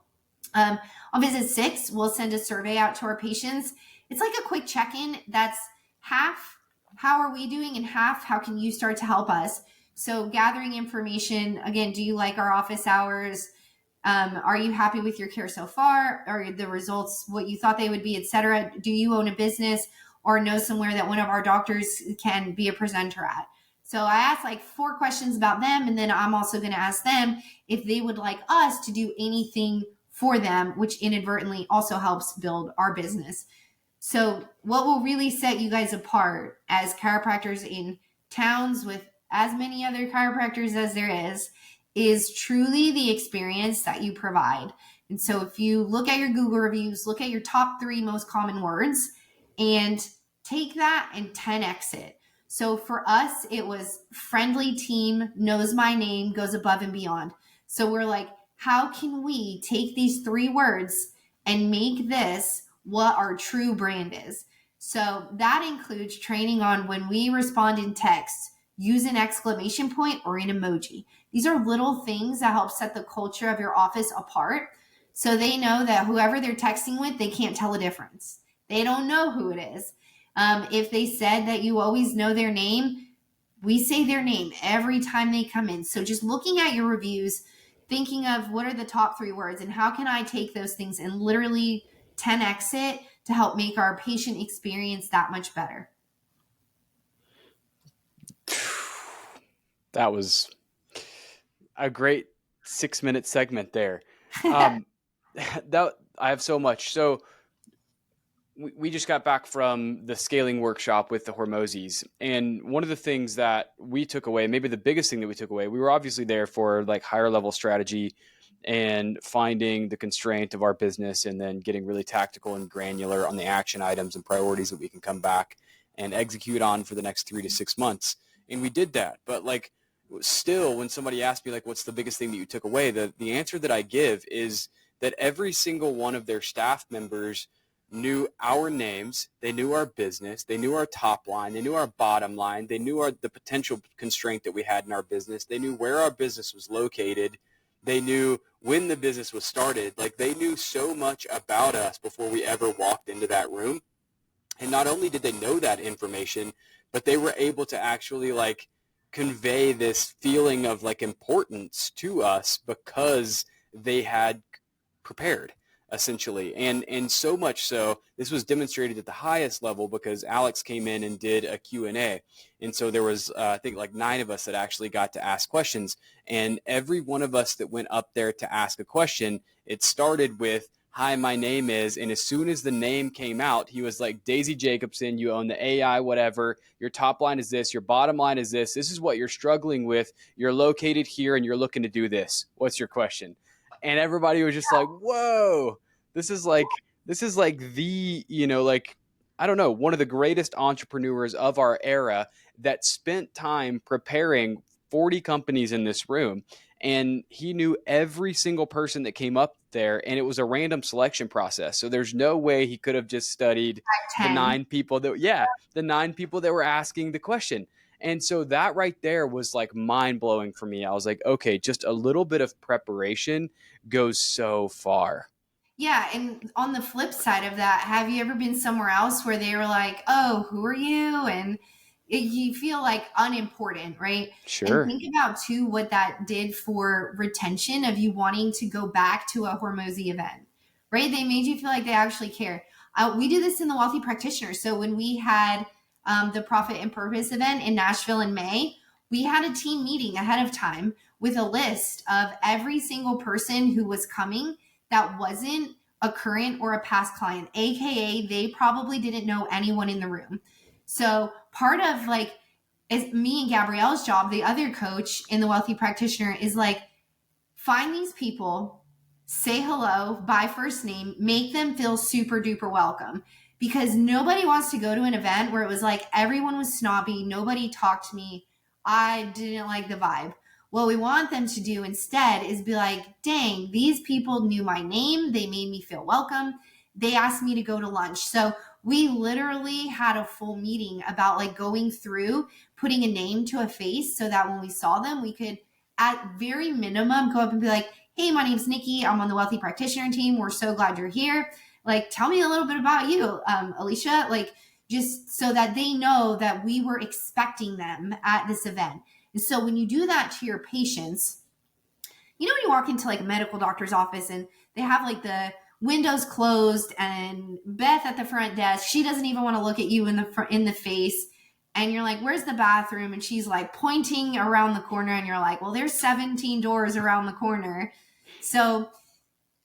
[SPEAKER 2] On visit 6, we'll send a survey out to our patients. It's like a quick check-in that's half, how are we doing, and half, how can you start to help us? So gathering information, again, do you like our office hours? Are you happy with your care so far? Are the results what you thought they would be, etc.? Do you own a business or know somewhere that one of our doctors can be a presenter at? So I asked like 4 questions about them, and then I'm also going to ask them if they would like us to do anything for them, which inadvertently also helps build our business. So what will really set you guys apart as chiropractors in towns with as many other chiropractors as there is truly the experience that you provide. And so if you look at your Google reviews, look at your top 3 most common words and take that and 10x it. So for us, it was friendly team, knows my name, goes above and beyond. So we're like, how can we take these 3 words and make this what our true brand is? So that includes training on when we respond in text, use an exclamation point or an emoji. These are little things that help set the culture of your office apart. So they know that whoever they're texting with, they can't tell a difference. They don't know who it is. If they said that you always know their name, we say their name every time they come in. So just looking at your reviews, thinking of what are the top 3 words and how can I take those things and literally 10x it to help make our patient experience that much better.
[SPEAKER 1] That was a great 6-minute segment there. That I have so much. So we just got back from the scaling workshop with the Hormozis. And one of the things that we took away, maybe the biggest thing that we took away, we were obviously there for like higher level strategy and finding the constraint of our business and then getting really tactical and granular on the action items and priorities that we can come back and execute on for the next 3 to 6 months. And we did that. But like, still, when somebody asked me, like, what's the biggest thing that you took away? The answer that I give is
[SPEAKER 3] that every single one of their staff members knew our names, they knew our business, they knew our top line, they knew our bottom line, they knew the potential constraint that we had in our business, they knew where our business was located, they knew when the business was started. Like, they knew so much about us before we ever walked into that room. And not only did they know that information, but they were able to actually like convey this feeling of like importance to us because they had prepared, essentially. And so much so, this was demonstrated at the highest level because Alex came in and did a Q&A. And so there was, I think, like 9 of us that actually got to ask questions. And every one of us that went up there to ask a question, it started with, "Hi, my name is," and as soon as the name came out, he was like, "Daisy Jacobson, you own the AI, whatever. Your top line is this. Your bottom line is this. This is what you're struggling with. You're located here and you're looking to do this. What's your question?" And everybody was just like, whoa, this is like the, like, I don't know, one of the greatest entrepreneurs of our era that spent time preparing 40 companies in this room. And he knew every single person that came up there, and it was a random selection process. So there's no way he could have just studied the 9 people that were asking the question. And so that right there was like mind blowing for me. I was like, okay, just a little bit of preparation goes so far.
[SPEAKER 2] Yeah, and on the flip side of that, have you ever been somewhere else where they were like, "Oh, who are you?" And you feel like unimportant, right? And
[SPEAKER 3] Sure.
[SPEAKER 2] think about too what that did for retention of you wanting to go back to a Hormozy event, right? They made you feel like they actually care. We do this in the Wealthy Practitioner. So when we had the Profit and Purpose event in Nashville in May, we had a team meeting ahead of time with a list of every single person who was coming that wasn't a current or a past client, aka they probably didn't know anyone in the room. So part of like is me and Gabrielle's job, the other coach in the Wealthy Practitioner, is like find these people, say hello by first name, make them feel super duper welcome, because nobody wants to go to an event where it was like everyone was snobby, nobody talked to me, I didn't like the vibe. What we want them to do instead is be like, dang, these people knew my name. They made me feel welcome. They asked me to go to lunch. So we literally had a full meeting about like going through, putting a name to a face so that when we saw them, we could at very minimum go up and be like, "Hey, my name's Nikki. I'm on the Wealthy Practitioner team. We're so glad you're here. Like, tell me a little bit about you, Alicia." Like, just so that they know that we were expecting them at this event. And so when you do that to your patients, you know, when you walk into like a medical doctor's office and they have like the windows closed and Beth at the front desk, she doesn't even want to look at you in the face. And you're like, "Where's the bathroom?" And she's like pointing around the corner and you're like, "Well, there's 17 doors around the corner." So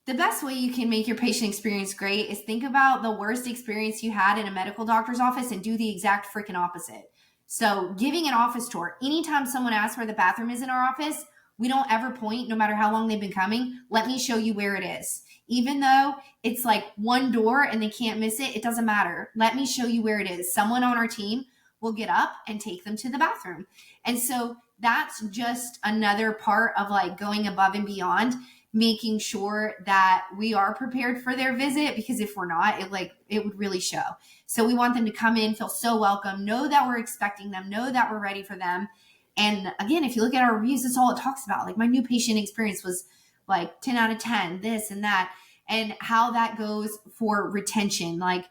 [SPEAKER 2] the best way you can make your patient experience great is think about the worst experience you had in a medical doctor's office and do the exact freaking opposite. So giving an office tour, anytime someone asks where the bathroom is in our office, we don't ever point, no matter how long they've been coming, "Let me show you where it is." Even though it's like one door and they can't miss it, it doesn't matter. "Let me show you where it is." Someone on our team will get up and take them to the bathroom. And so that's just another part of like going above and beyond, making sure that we are prepared for their visit, because if we're not, it would really show. So we want them to come in, feel so welcome, know that we're expecting them, know that we're ready for them. And again, if you look at our reviews, that's all it talks about. Like, my new patient experience was like 10 out of 10, this and that, and how that goes for retention. Like,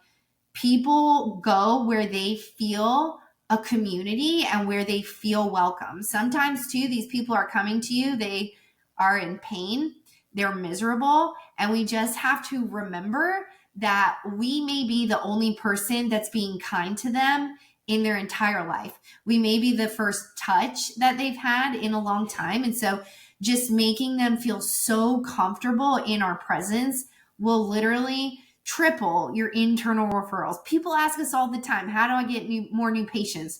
[SPEAKER 2] people go where they feel a community and where they feel welcome. Sometimes too, these people are coming to you, they are in pain, they're miserable, and we just have to remember that we may be the only person that's being kind to them in their entire life. We may be the first touch that they've had in a long time. And so just making them feel so comfortable in our presence will literally triple your internal referrals. People ask us all the time, "How do I get more new patients?"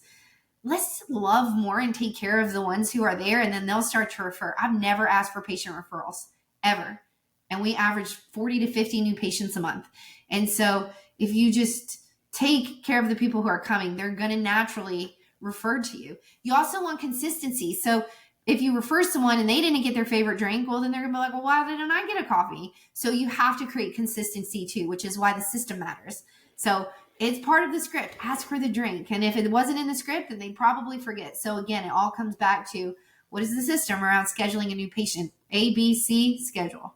[SPEAKER 2] Let's love more and take care of the ones who are there, and then they'll start to refer. I've never asked for patient referrals ever. And we average 40 to 50 new patients a month. And so if you just take care of the people who are coming, they're going to naturally refer to you. You also want consistency. So If you refer someone and they didn't get their favorite drink, well, then they're going to be like, well, why didn't I get a coffee? So you have to create consistency too, which is why the system matters. So it's part of the script. Ask for the drink. And if it wasn't in the script, then they'd probably forget. So again, it all comes back to what is the system around scheduling a new patient? A, B, C, schedule.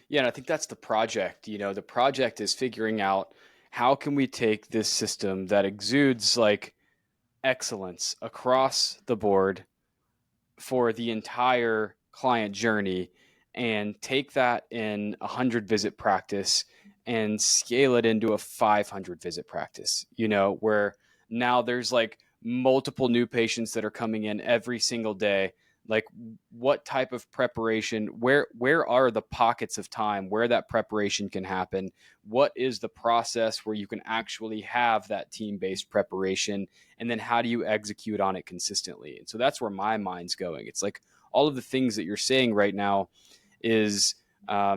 [SPEAKER 3] Yeah, and I think that's the project. The project is figuring out how can we take this system that exudes like excellence across the board for the entire client journey and take that in 100 visit practice and scale it into a 500 visit practice, where now there's like multiple new patients that are coming in every single day. Like what type of preparation, where are the pockets of time where that preparation can happen? What is the process where you can actually have that team-based preparation? And then how do you execute on it consistently? And so that's where my mind's going. It's like all of the things that you're saying right now is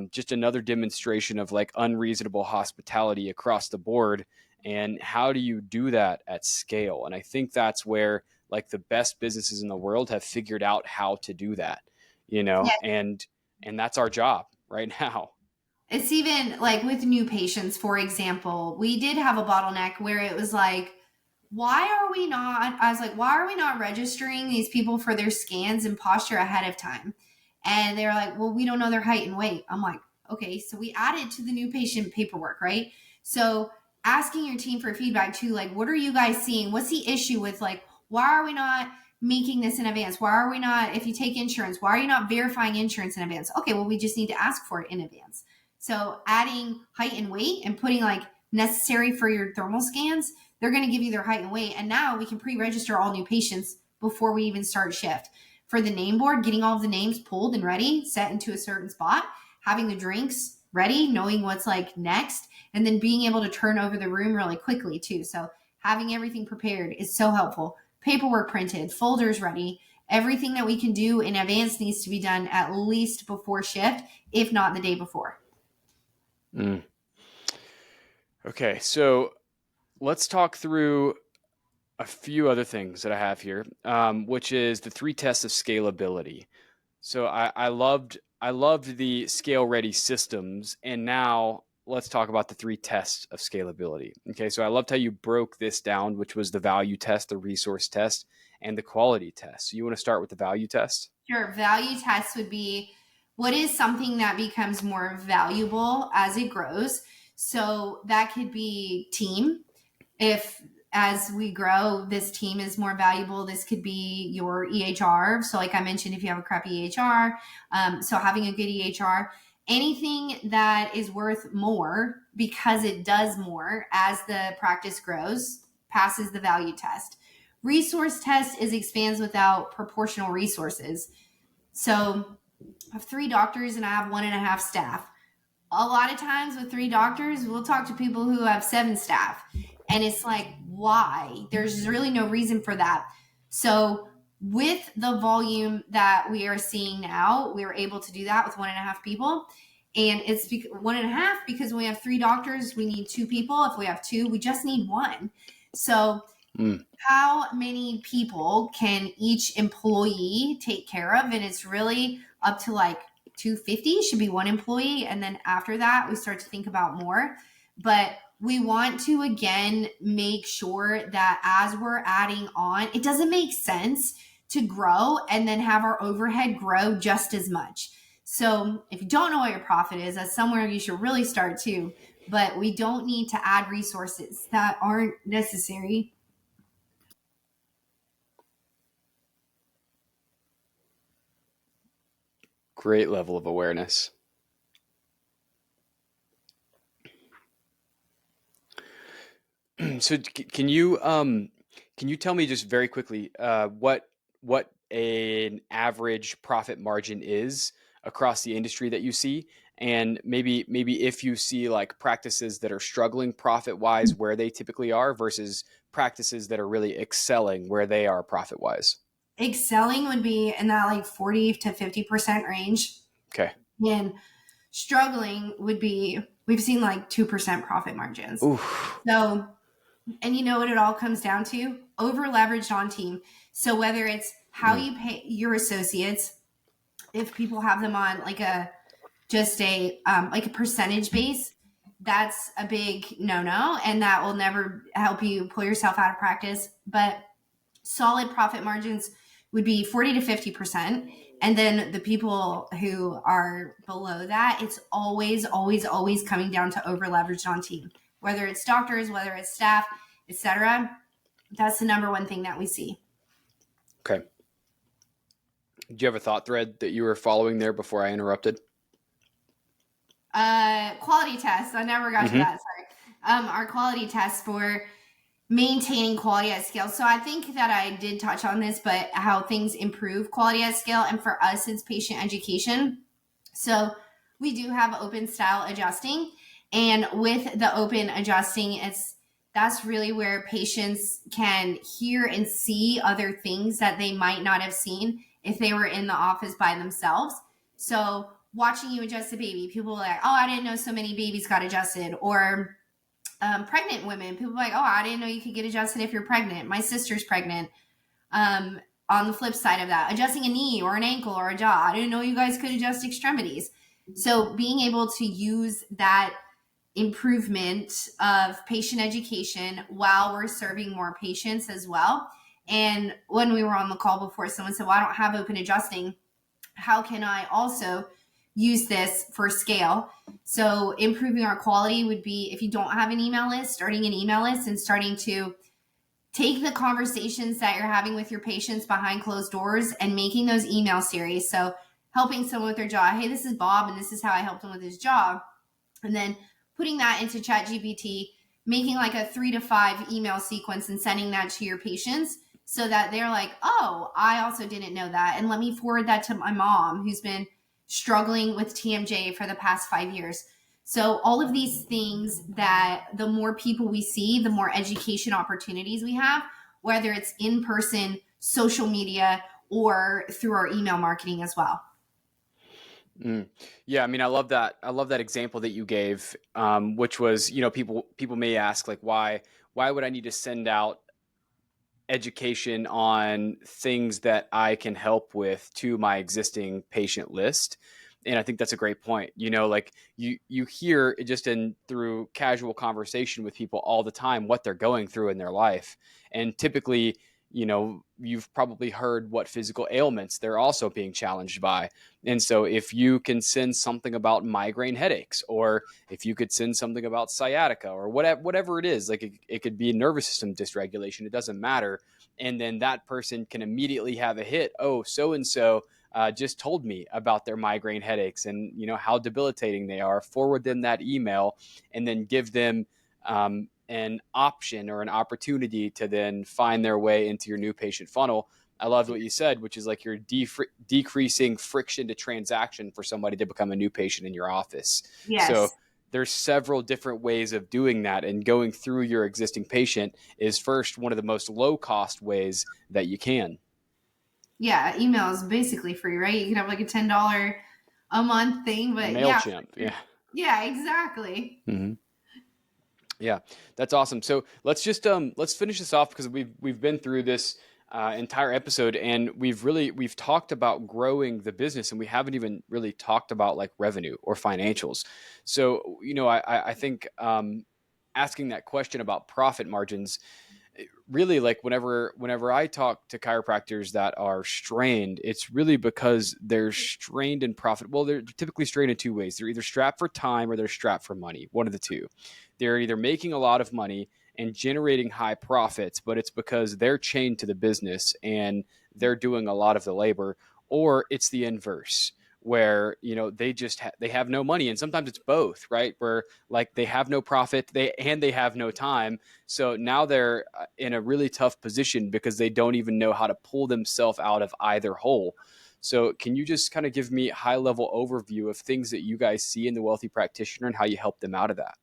[SPEAKER 3] just another demonstration of like unreasonable hospitality across the board. And how do you do that at scale? And I think that's where like the best businesses in the world have figured out how to do that,
[SPEAKER 2] Yeah.
[SPEAKER 3] and that's our job right now.
[SPEAKER 2] It's even like with new patients, for example, we did have a bottleneck where it was like, why are we not registering these people for their scans and posture ahead of time? And they're like, well, we don't know their height and weight. I'm like, okay, so we added to the new patient paperwork, right? So asking your team for feedback too, like, what are you guys seeing? What's the issue with like, why are we not making this in advance? Why are we not, if you take insurance, why are you not verifying insurance in advance? Okay, well, we just need to ask for it in advance. So adding height and weight and putting like necessary for your thermal scans, they're going to give you their height and weight. And now we can pre-register all new patients before we even start shift. For the name board, getting all of the names pulled and ready, set into a certain spot, having the drinks ready, knowing what's like next, and then being able to turn over the room really quickly too. So having everything prepared is so helpful. Paperwork printed, folders ready, everything that we can do in advance needs to be done at least before shift, if not the day before.
[SPEAKER 3] Okay, so let's talk through a few other things that I have here, which is the 3 tests of scalability. So I loved the scale ready systems, and now let's talk about the 3 tests of scalability. Okay, so I loved how you broke this down, which was the value test, the resource test, and the quality test. So you want to start with the value test?
[SPEAKER 2] Sure. Value test would be what is something that becomes more valuable as it grows. So that could be team. If as we grow, this team is more valuable. This could be your EHR. So like I mentioned, if you have a crappy EHR, so having a good EHR, anything that is worth more because it does more as the practice grows passes the value test. Resource test is expands without proportional resources. So I have 3 doctors and I have 1.5 staff. A lot of times with 3 doctors, we'll talk to people who have 7 staff. And it's like, why? There's really no reason for that. So with the volume that we are seeing now, we are able to do that with 1.5 people. And it's 1.5 because when we have 3 doctors, we need 2 people. If we have 2, we just need 1. So how many people can each employee take care of? And it's really up to like 250 should be 1 employee. And then after that, we start to think about more. But we want to, again, make sure that as we're adding on, it doesn't make sense to grow and then have our overhead grow just as much. So if you don't know what your profit is, that's somewhere you should really start too. But we don't need to add resources that aren't necessary.
[SPEAKER 3] Great level of awareness. So can you tell me just very quickly what an average profit margin is across the industry that you see, and maybe if you see like practices that are struggling profit wise, where they typically are versus practices that are really excelling, where they are profit wise?
[SPEAKER 2] Excelling would be in that like 40 to 50% range.
[SPEAKER 3] Okay.
[SPEAKER 2] And struggling would be, we've seen like 2% profit margins.
[SPEAKER 3] Oof.
[SPEAKER 2] So And you know what it all comes down to? Over leveraged on team. So whether it's how you pay your associates, if people have them on like a like a percentage base, that's a big no-no, and that will never help you pull yourself out of practice. But solid profit margins would be 40 to 50%. And then the people who are below that, it's always, always, always coming down to over leveraged on team, whether it's doctors, whether it's staff, etc. That's the number one thing that we see.
[SPEAKER 1] Okay. Do you have a thought thread that you were following there before I interrupted?
[SPEAKER 2] Quality tests. I never got to that. Sorry. Our quality tests for maintaining quality at scale. So I think that I did touch on this, but how things improve quality at scale. And for us, it's patient education. So we do have open style adjusting. And with the open adjusting, that's really where patients can hear and see other things that they might not have seen if they were in the office by themselves. So watching you adjust a baby, people are like, oh, I didn't know so many babies got adjusted. Or pregnant women, people are like, oh, I didn't know you could get adjusted if you're pregnant. My sister's pregnant. On the flip side of that, adjusting a knee or an ankle or a jaw, I didn't know you guys could adjust extremities. So being able to use that improvement of patient education while we're serving more patients as well. And when we were on the call before, someone said, well, I don't have open adjusting. How can I also use this for scale? So improving our quality would be, if you don't have an email list, starting an email list and starting to take the conversations that you're having with your patients behind closed doors and making those email series. So helping someone with their jaw. Hey, this is Bob, and this is how I helped him with his jaw. And then putting that into ChatGPT, making like a 3 to 5 email sequence and sending that to your patients so that they're like, oh, I also didn't know that. And let me forward that to my mom who's been struggling with TMJ for the past 5 years. So all of these things, that the more people we see, the more education opportunities we have, whether it's in person, social media, or through our email marketing as well.
[SPEAKER 1] Yeah, I mean, I love that. I love that example that you gave, which was, people may ask, like, why would I need to send out education on things that I can help with to my existing patient list? And I think that's a great point. Like you hear just through casual conversation with people all the time what they're going through in their life, and typically, you've probably heard what physical ailments they're also being challenged by. And so if you can send something about migraine headaches, or if you could send something about sciatica, or whatever it is, like it could be nervous system dysregulation, it doesn't matter. And then that person can immediately have a hit. Oh, so-and-so just told me about their migraine headaches and, how debilitating they are. Forward them that email and then give them an option or an opportunity to then find their way into your new patient funnel. I loved what you said, which is like you're decreasing friction to transaction for somebody to become a new patient in your office.
[SPEAKER 2] Yes.
[SPEAKER 1] So there's several different ways of doing that, and going through your existing patient is first one of the most low cost ways that you can.
[SPEAKER 2] Yeah, email is basically free, right? You can have like a $10 a month thing, but
[SPEAKER 1] MailChimp,
[SPEAKER 2] yeah, exactly.
[SPEAKER 1] Mm-hmm. Yeah, that's awesome. So let's just let's finish this off, because we've been through this entire episode, and we've talked about growing the business, and we haven't even really talked about like revenue or financials. So I think asking that question about profit margins, really, like whenever I talk to chiropractors that are strained, it's really because they're strained in profit. Well, they're typically strained in two ways. They're either strapped for time or they're strapped for money. One of the two. They're either making a lot of money and generating high profits, but it's because they're chained to the business and they're doing a lot of the labor, or it's the inverse, where they have no money. And sometimes it's both, right? Where like they have no profit, they have no time. So now they're in a really tough position because they don't even know how to pull themselves out of either hole. So can you just kind of give me a high level overview of things that you guys see in the Wealthy Practitioner and how you help them out of that?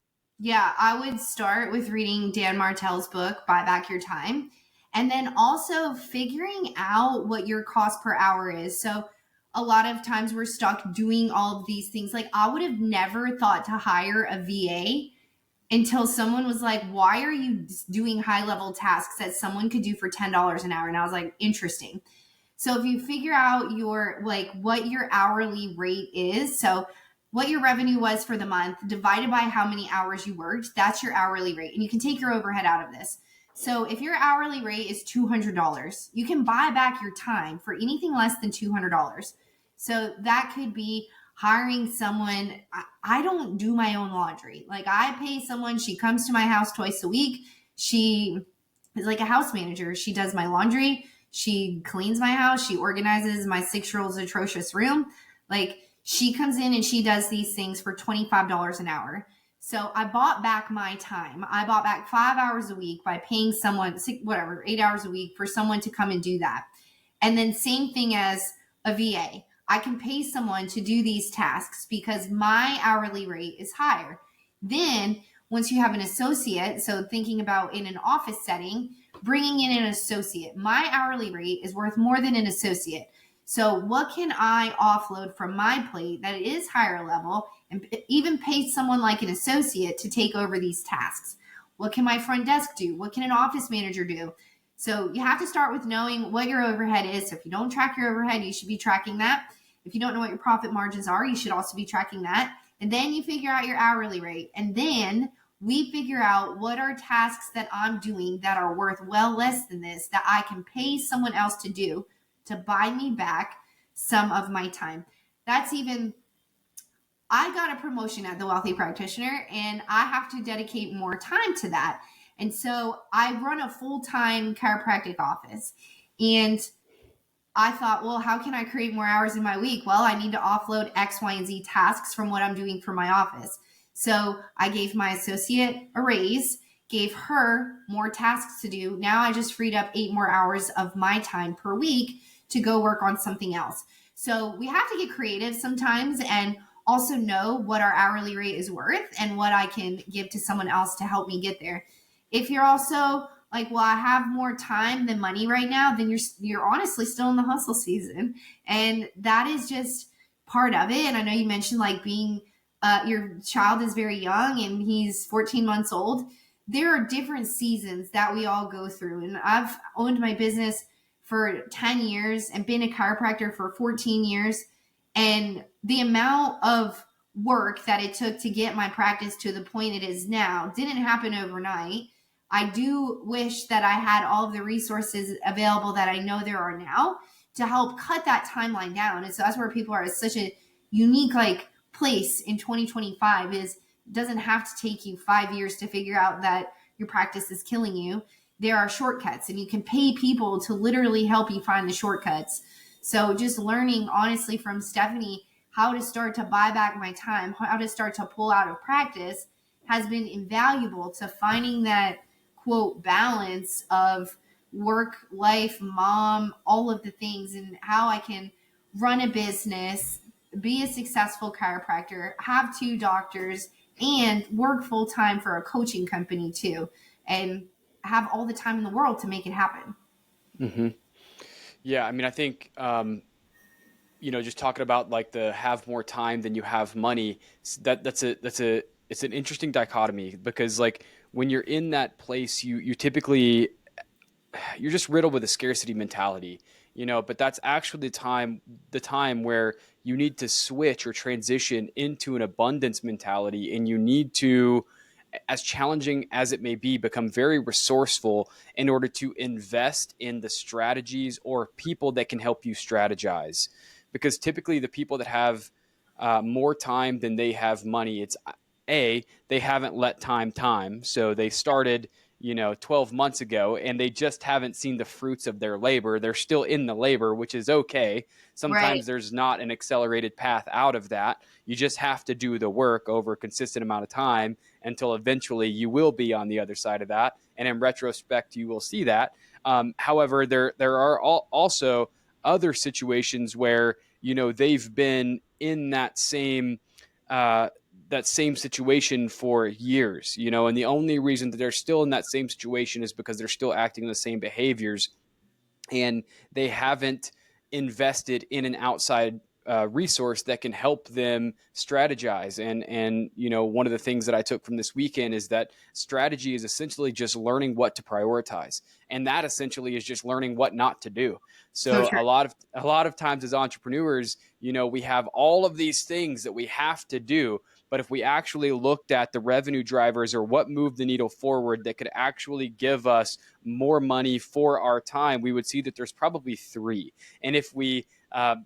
[SPEAKER 2] Yeah, I would start with reading Dan Martell's book, Buy Back Your Time, and then also figuring out what your cost per hour is. So a lot of times we're stuck doing all of these things. Like I would have never thought to hire a VA until someone was like, why are you doing high level tasks that someone could do for $10 an hour? And I was like, interesting. So if you figure out what your hourly rate is, so what your revenue was for the month divided by how many hours you worked, that's your hourly rate. And you can take your overhead out of this. So if your hourly rate is $200, you can buy back your time for anything less than $200. So that could be hiring someone. I don't do my own laundry. Like, I pay someone, she comes to my house twice a week. She is like a house manager. She does my laundry. She cleans my house. She organizes my 6-year-old's atrocious room. Like, she comes in and she does these things for $25 an hour. So I bought back my time. I bought back 5 hours a week by paying someone, 8 hours a week for someone to come and do that. And then same thing as a VA. I can pay someone to do these tasks because my hourly rate is higher. Then once you have an associate, so thinking about in an office setting, bringing in an associate, my hourly rate is worth more than an associate. So what can I offload from my plate that is higher level and even pay someone like an associate to take over these tasks? What can my front desk do? What can an office manager do? So you have to start with knowing what your overhead is. So if you don't track your overhead, you should be tracking that. If you don't know what your profit margins are, you should also be tracking that. And then you figure out your hourly rate. And then we figure out what are tasks that I'm doing that are worth well less than this, that I can pay someone else to do to buy me back some of my time. I got a promotion at the Wealthy Practitioner, and I have to dedicate more time to that. And so I run a full-time chiropractic office. And I thought, well, how can I create more hours in my week? Well, I need to offload X, Y, and Z tasks from what I'm doing for my office. So I gave my associate a raise, gave her more tasks to do. Now I just freed up 8 more hours of my time per week to go work on something else. So we have to get creative sometimes and also know what our hourly rate is worth and what I can give to someone else to help me get there. If you're also like, well, I have more time than money right now, then you're honestly still in the hustle season. And that is just part of it. And I know you mentioned like being your child is very young and he's 14 months old. There are different seasons that we all go through. And I've owned my business for 10 years and been a chiropractor for 14 years. And the amount of work that it took to get my practice to the point it is now didn't happen overnight. I do wish that I had all of the resources available that I know there are now to help cut that timeline down. And so that's where people are at such a unique place in 2025 is it doesn't have to take you 5 years to figure out that your practice is killing you. There are shortcuts and you can pay people to literally help you find the shortcuts. So just learning honestly from Stephanie how to start to buy back my time, how to start to pull out of practice has been invaluable to finding that quote balance of work, life, mom, all of the things, and how I can run a business, be a successful chiropractor, have 2 doctors, and work full time for a coaching company too, and have all the time in the world to make it happen.
[SPEAKER 3] Mm-hmm. Yeah, I mean, I think just talking about like the have more time than you have money. It's an interesting dichotomy because like when you're in that place, you typically you're just riddled with a scarcity mentality, but that's actually the time where you need to switch or transition into an abundance mentality, and you need to, as challenging as it may be, become very resourceful in order to invest in the strategies or people that can help you strategize. Because typically the people that have more time than they have money, it's they haven't let time. So they started 12 months ago and they just haven't seen the fruits of their labor. They're still in the labor, which is okay. Sometimes
[SPEAKER 2] Right.
[SPEAKER 3] There's not an accelerated path out of that. You just have to do the work over a consistent amount of time until eventually you will be on the other side of that. And in retrospect, you will see that. However, there are also other situations where, they've been in that same situation for years, and the only reason that they're still in that same situation is because they're still acting the same behaviors and they haven't invested in an outside resource that can help them strategize. And one of the things that I took from this weekend is that strategy is essentially just learning what to prioritize, and that essentially is just learning what not to do. So
[SPEAKER 2] true.
[SPEAKER 3] a lot of times as entrepreneurs, we have all of these things that we have to do. But if we actually looked at the revenue drivers or what moved the needle forward that could actually give us more money for our time, we would see that there's probably three. And if we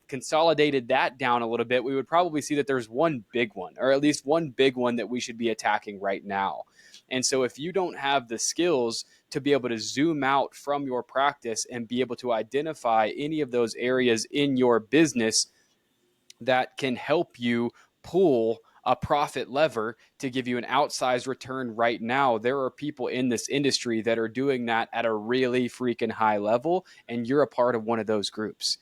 [SPEAKER 3] consolidated that down a little bit, we would probably see that there's one big one, or at least one big one that we should be attacking right now. And so if you don't have the skills to be able to zoom out from your practice and be able to identify any of those areas in your business that can help you pull a profit lever to give you an outsized return right now, there are people in this industry that are doing that at a really freaking high level, and you're a part of one of those groups.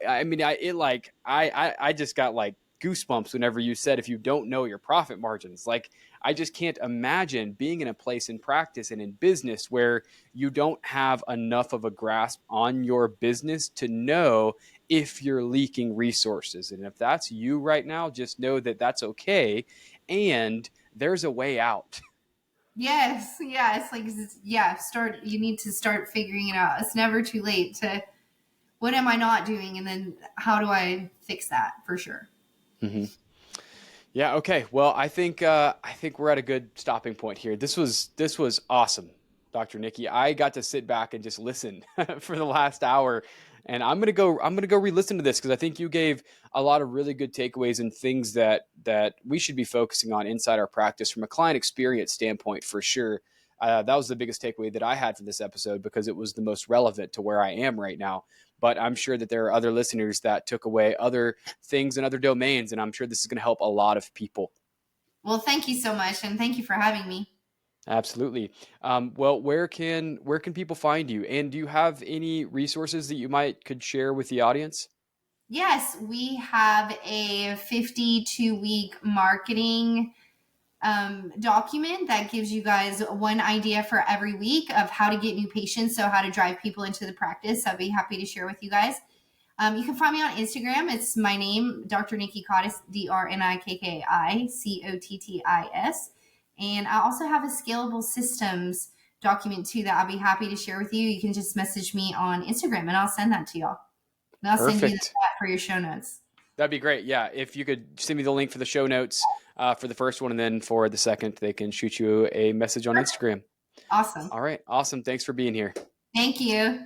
[SPEAKER 3] I mean, I just got like goosebumps whenever you said, if you don't know your profit margins. Like, I just can't imagine being in a place in practice and in business where you don't have enough of a grasp on your business to know if you're leaking resources. And if that's you right now, just know that that's okay. And there's a way out.
[SPEAKER 2] Yes. Yeah. It's like, you need to start figuring it out. It's never too late to, what am I not doing? And then how do I fix that for sure?
[SPEAKER 3] Mm-hmm. Yeah. Okay. Well, I think we're at a good stopping point here. This was awesome, Dr. Nikki. I got to sit back and just listen for the last hour, and I'm gonna go re-listen to this because I think you gave a lot of really good takeaways and things that we should be focusing on inside our practice from a client experience standpoint for sure. That was the biggest takeaway that I had from this episode because it was the most relevant to where I am right now. But I'm sure that there are other listeners that took away other things in other domains, and I'm sure this is going to help a lot of people.
[SPEAKER 2] Well, thank you so much, and thank you for having me.
[SPEAKER 3] Absolutely. Well, where can people find you? And do you have any resources that you could share with the audience?
[SPEAKER 2] Yes, we have a 52-week marketing document that gives you guys one idea for every week of how to get new patients, so how to drive people into the practice. I'd be happy to share with you guys. You can find me on Instagram. It's my name, Dr. Nikki Cottis, DrNikkicottis. And I also have a scalable systems document too that I'll be happy to share with you. You can just message me on Instagram and I'll send that to y'all. And I'll send you that for your show notes.
[SPEAKER 3] That'd be great. Yeah. If you could send me the link for the show notes for the first one, and then for the second, they can shoot you a message on Instagram.
[SPEAKER 2] Awesome.
[SPEAKER 3] All right. Awesome. Thanks for being here.
[SPEAKER 2] Thank you.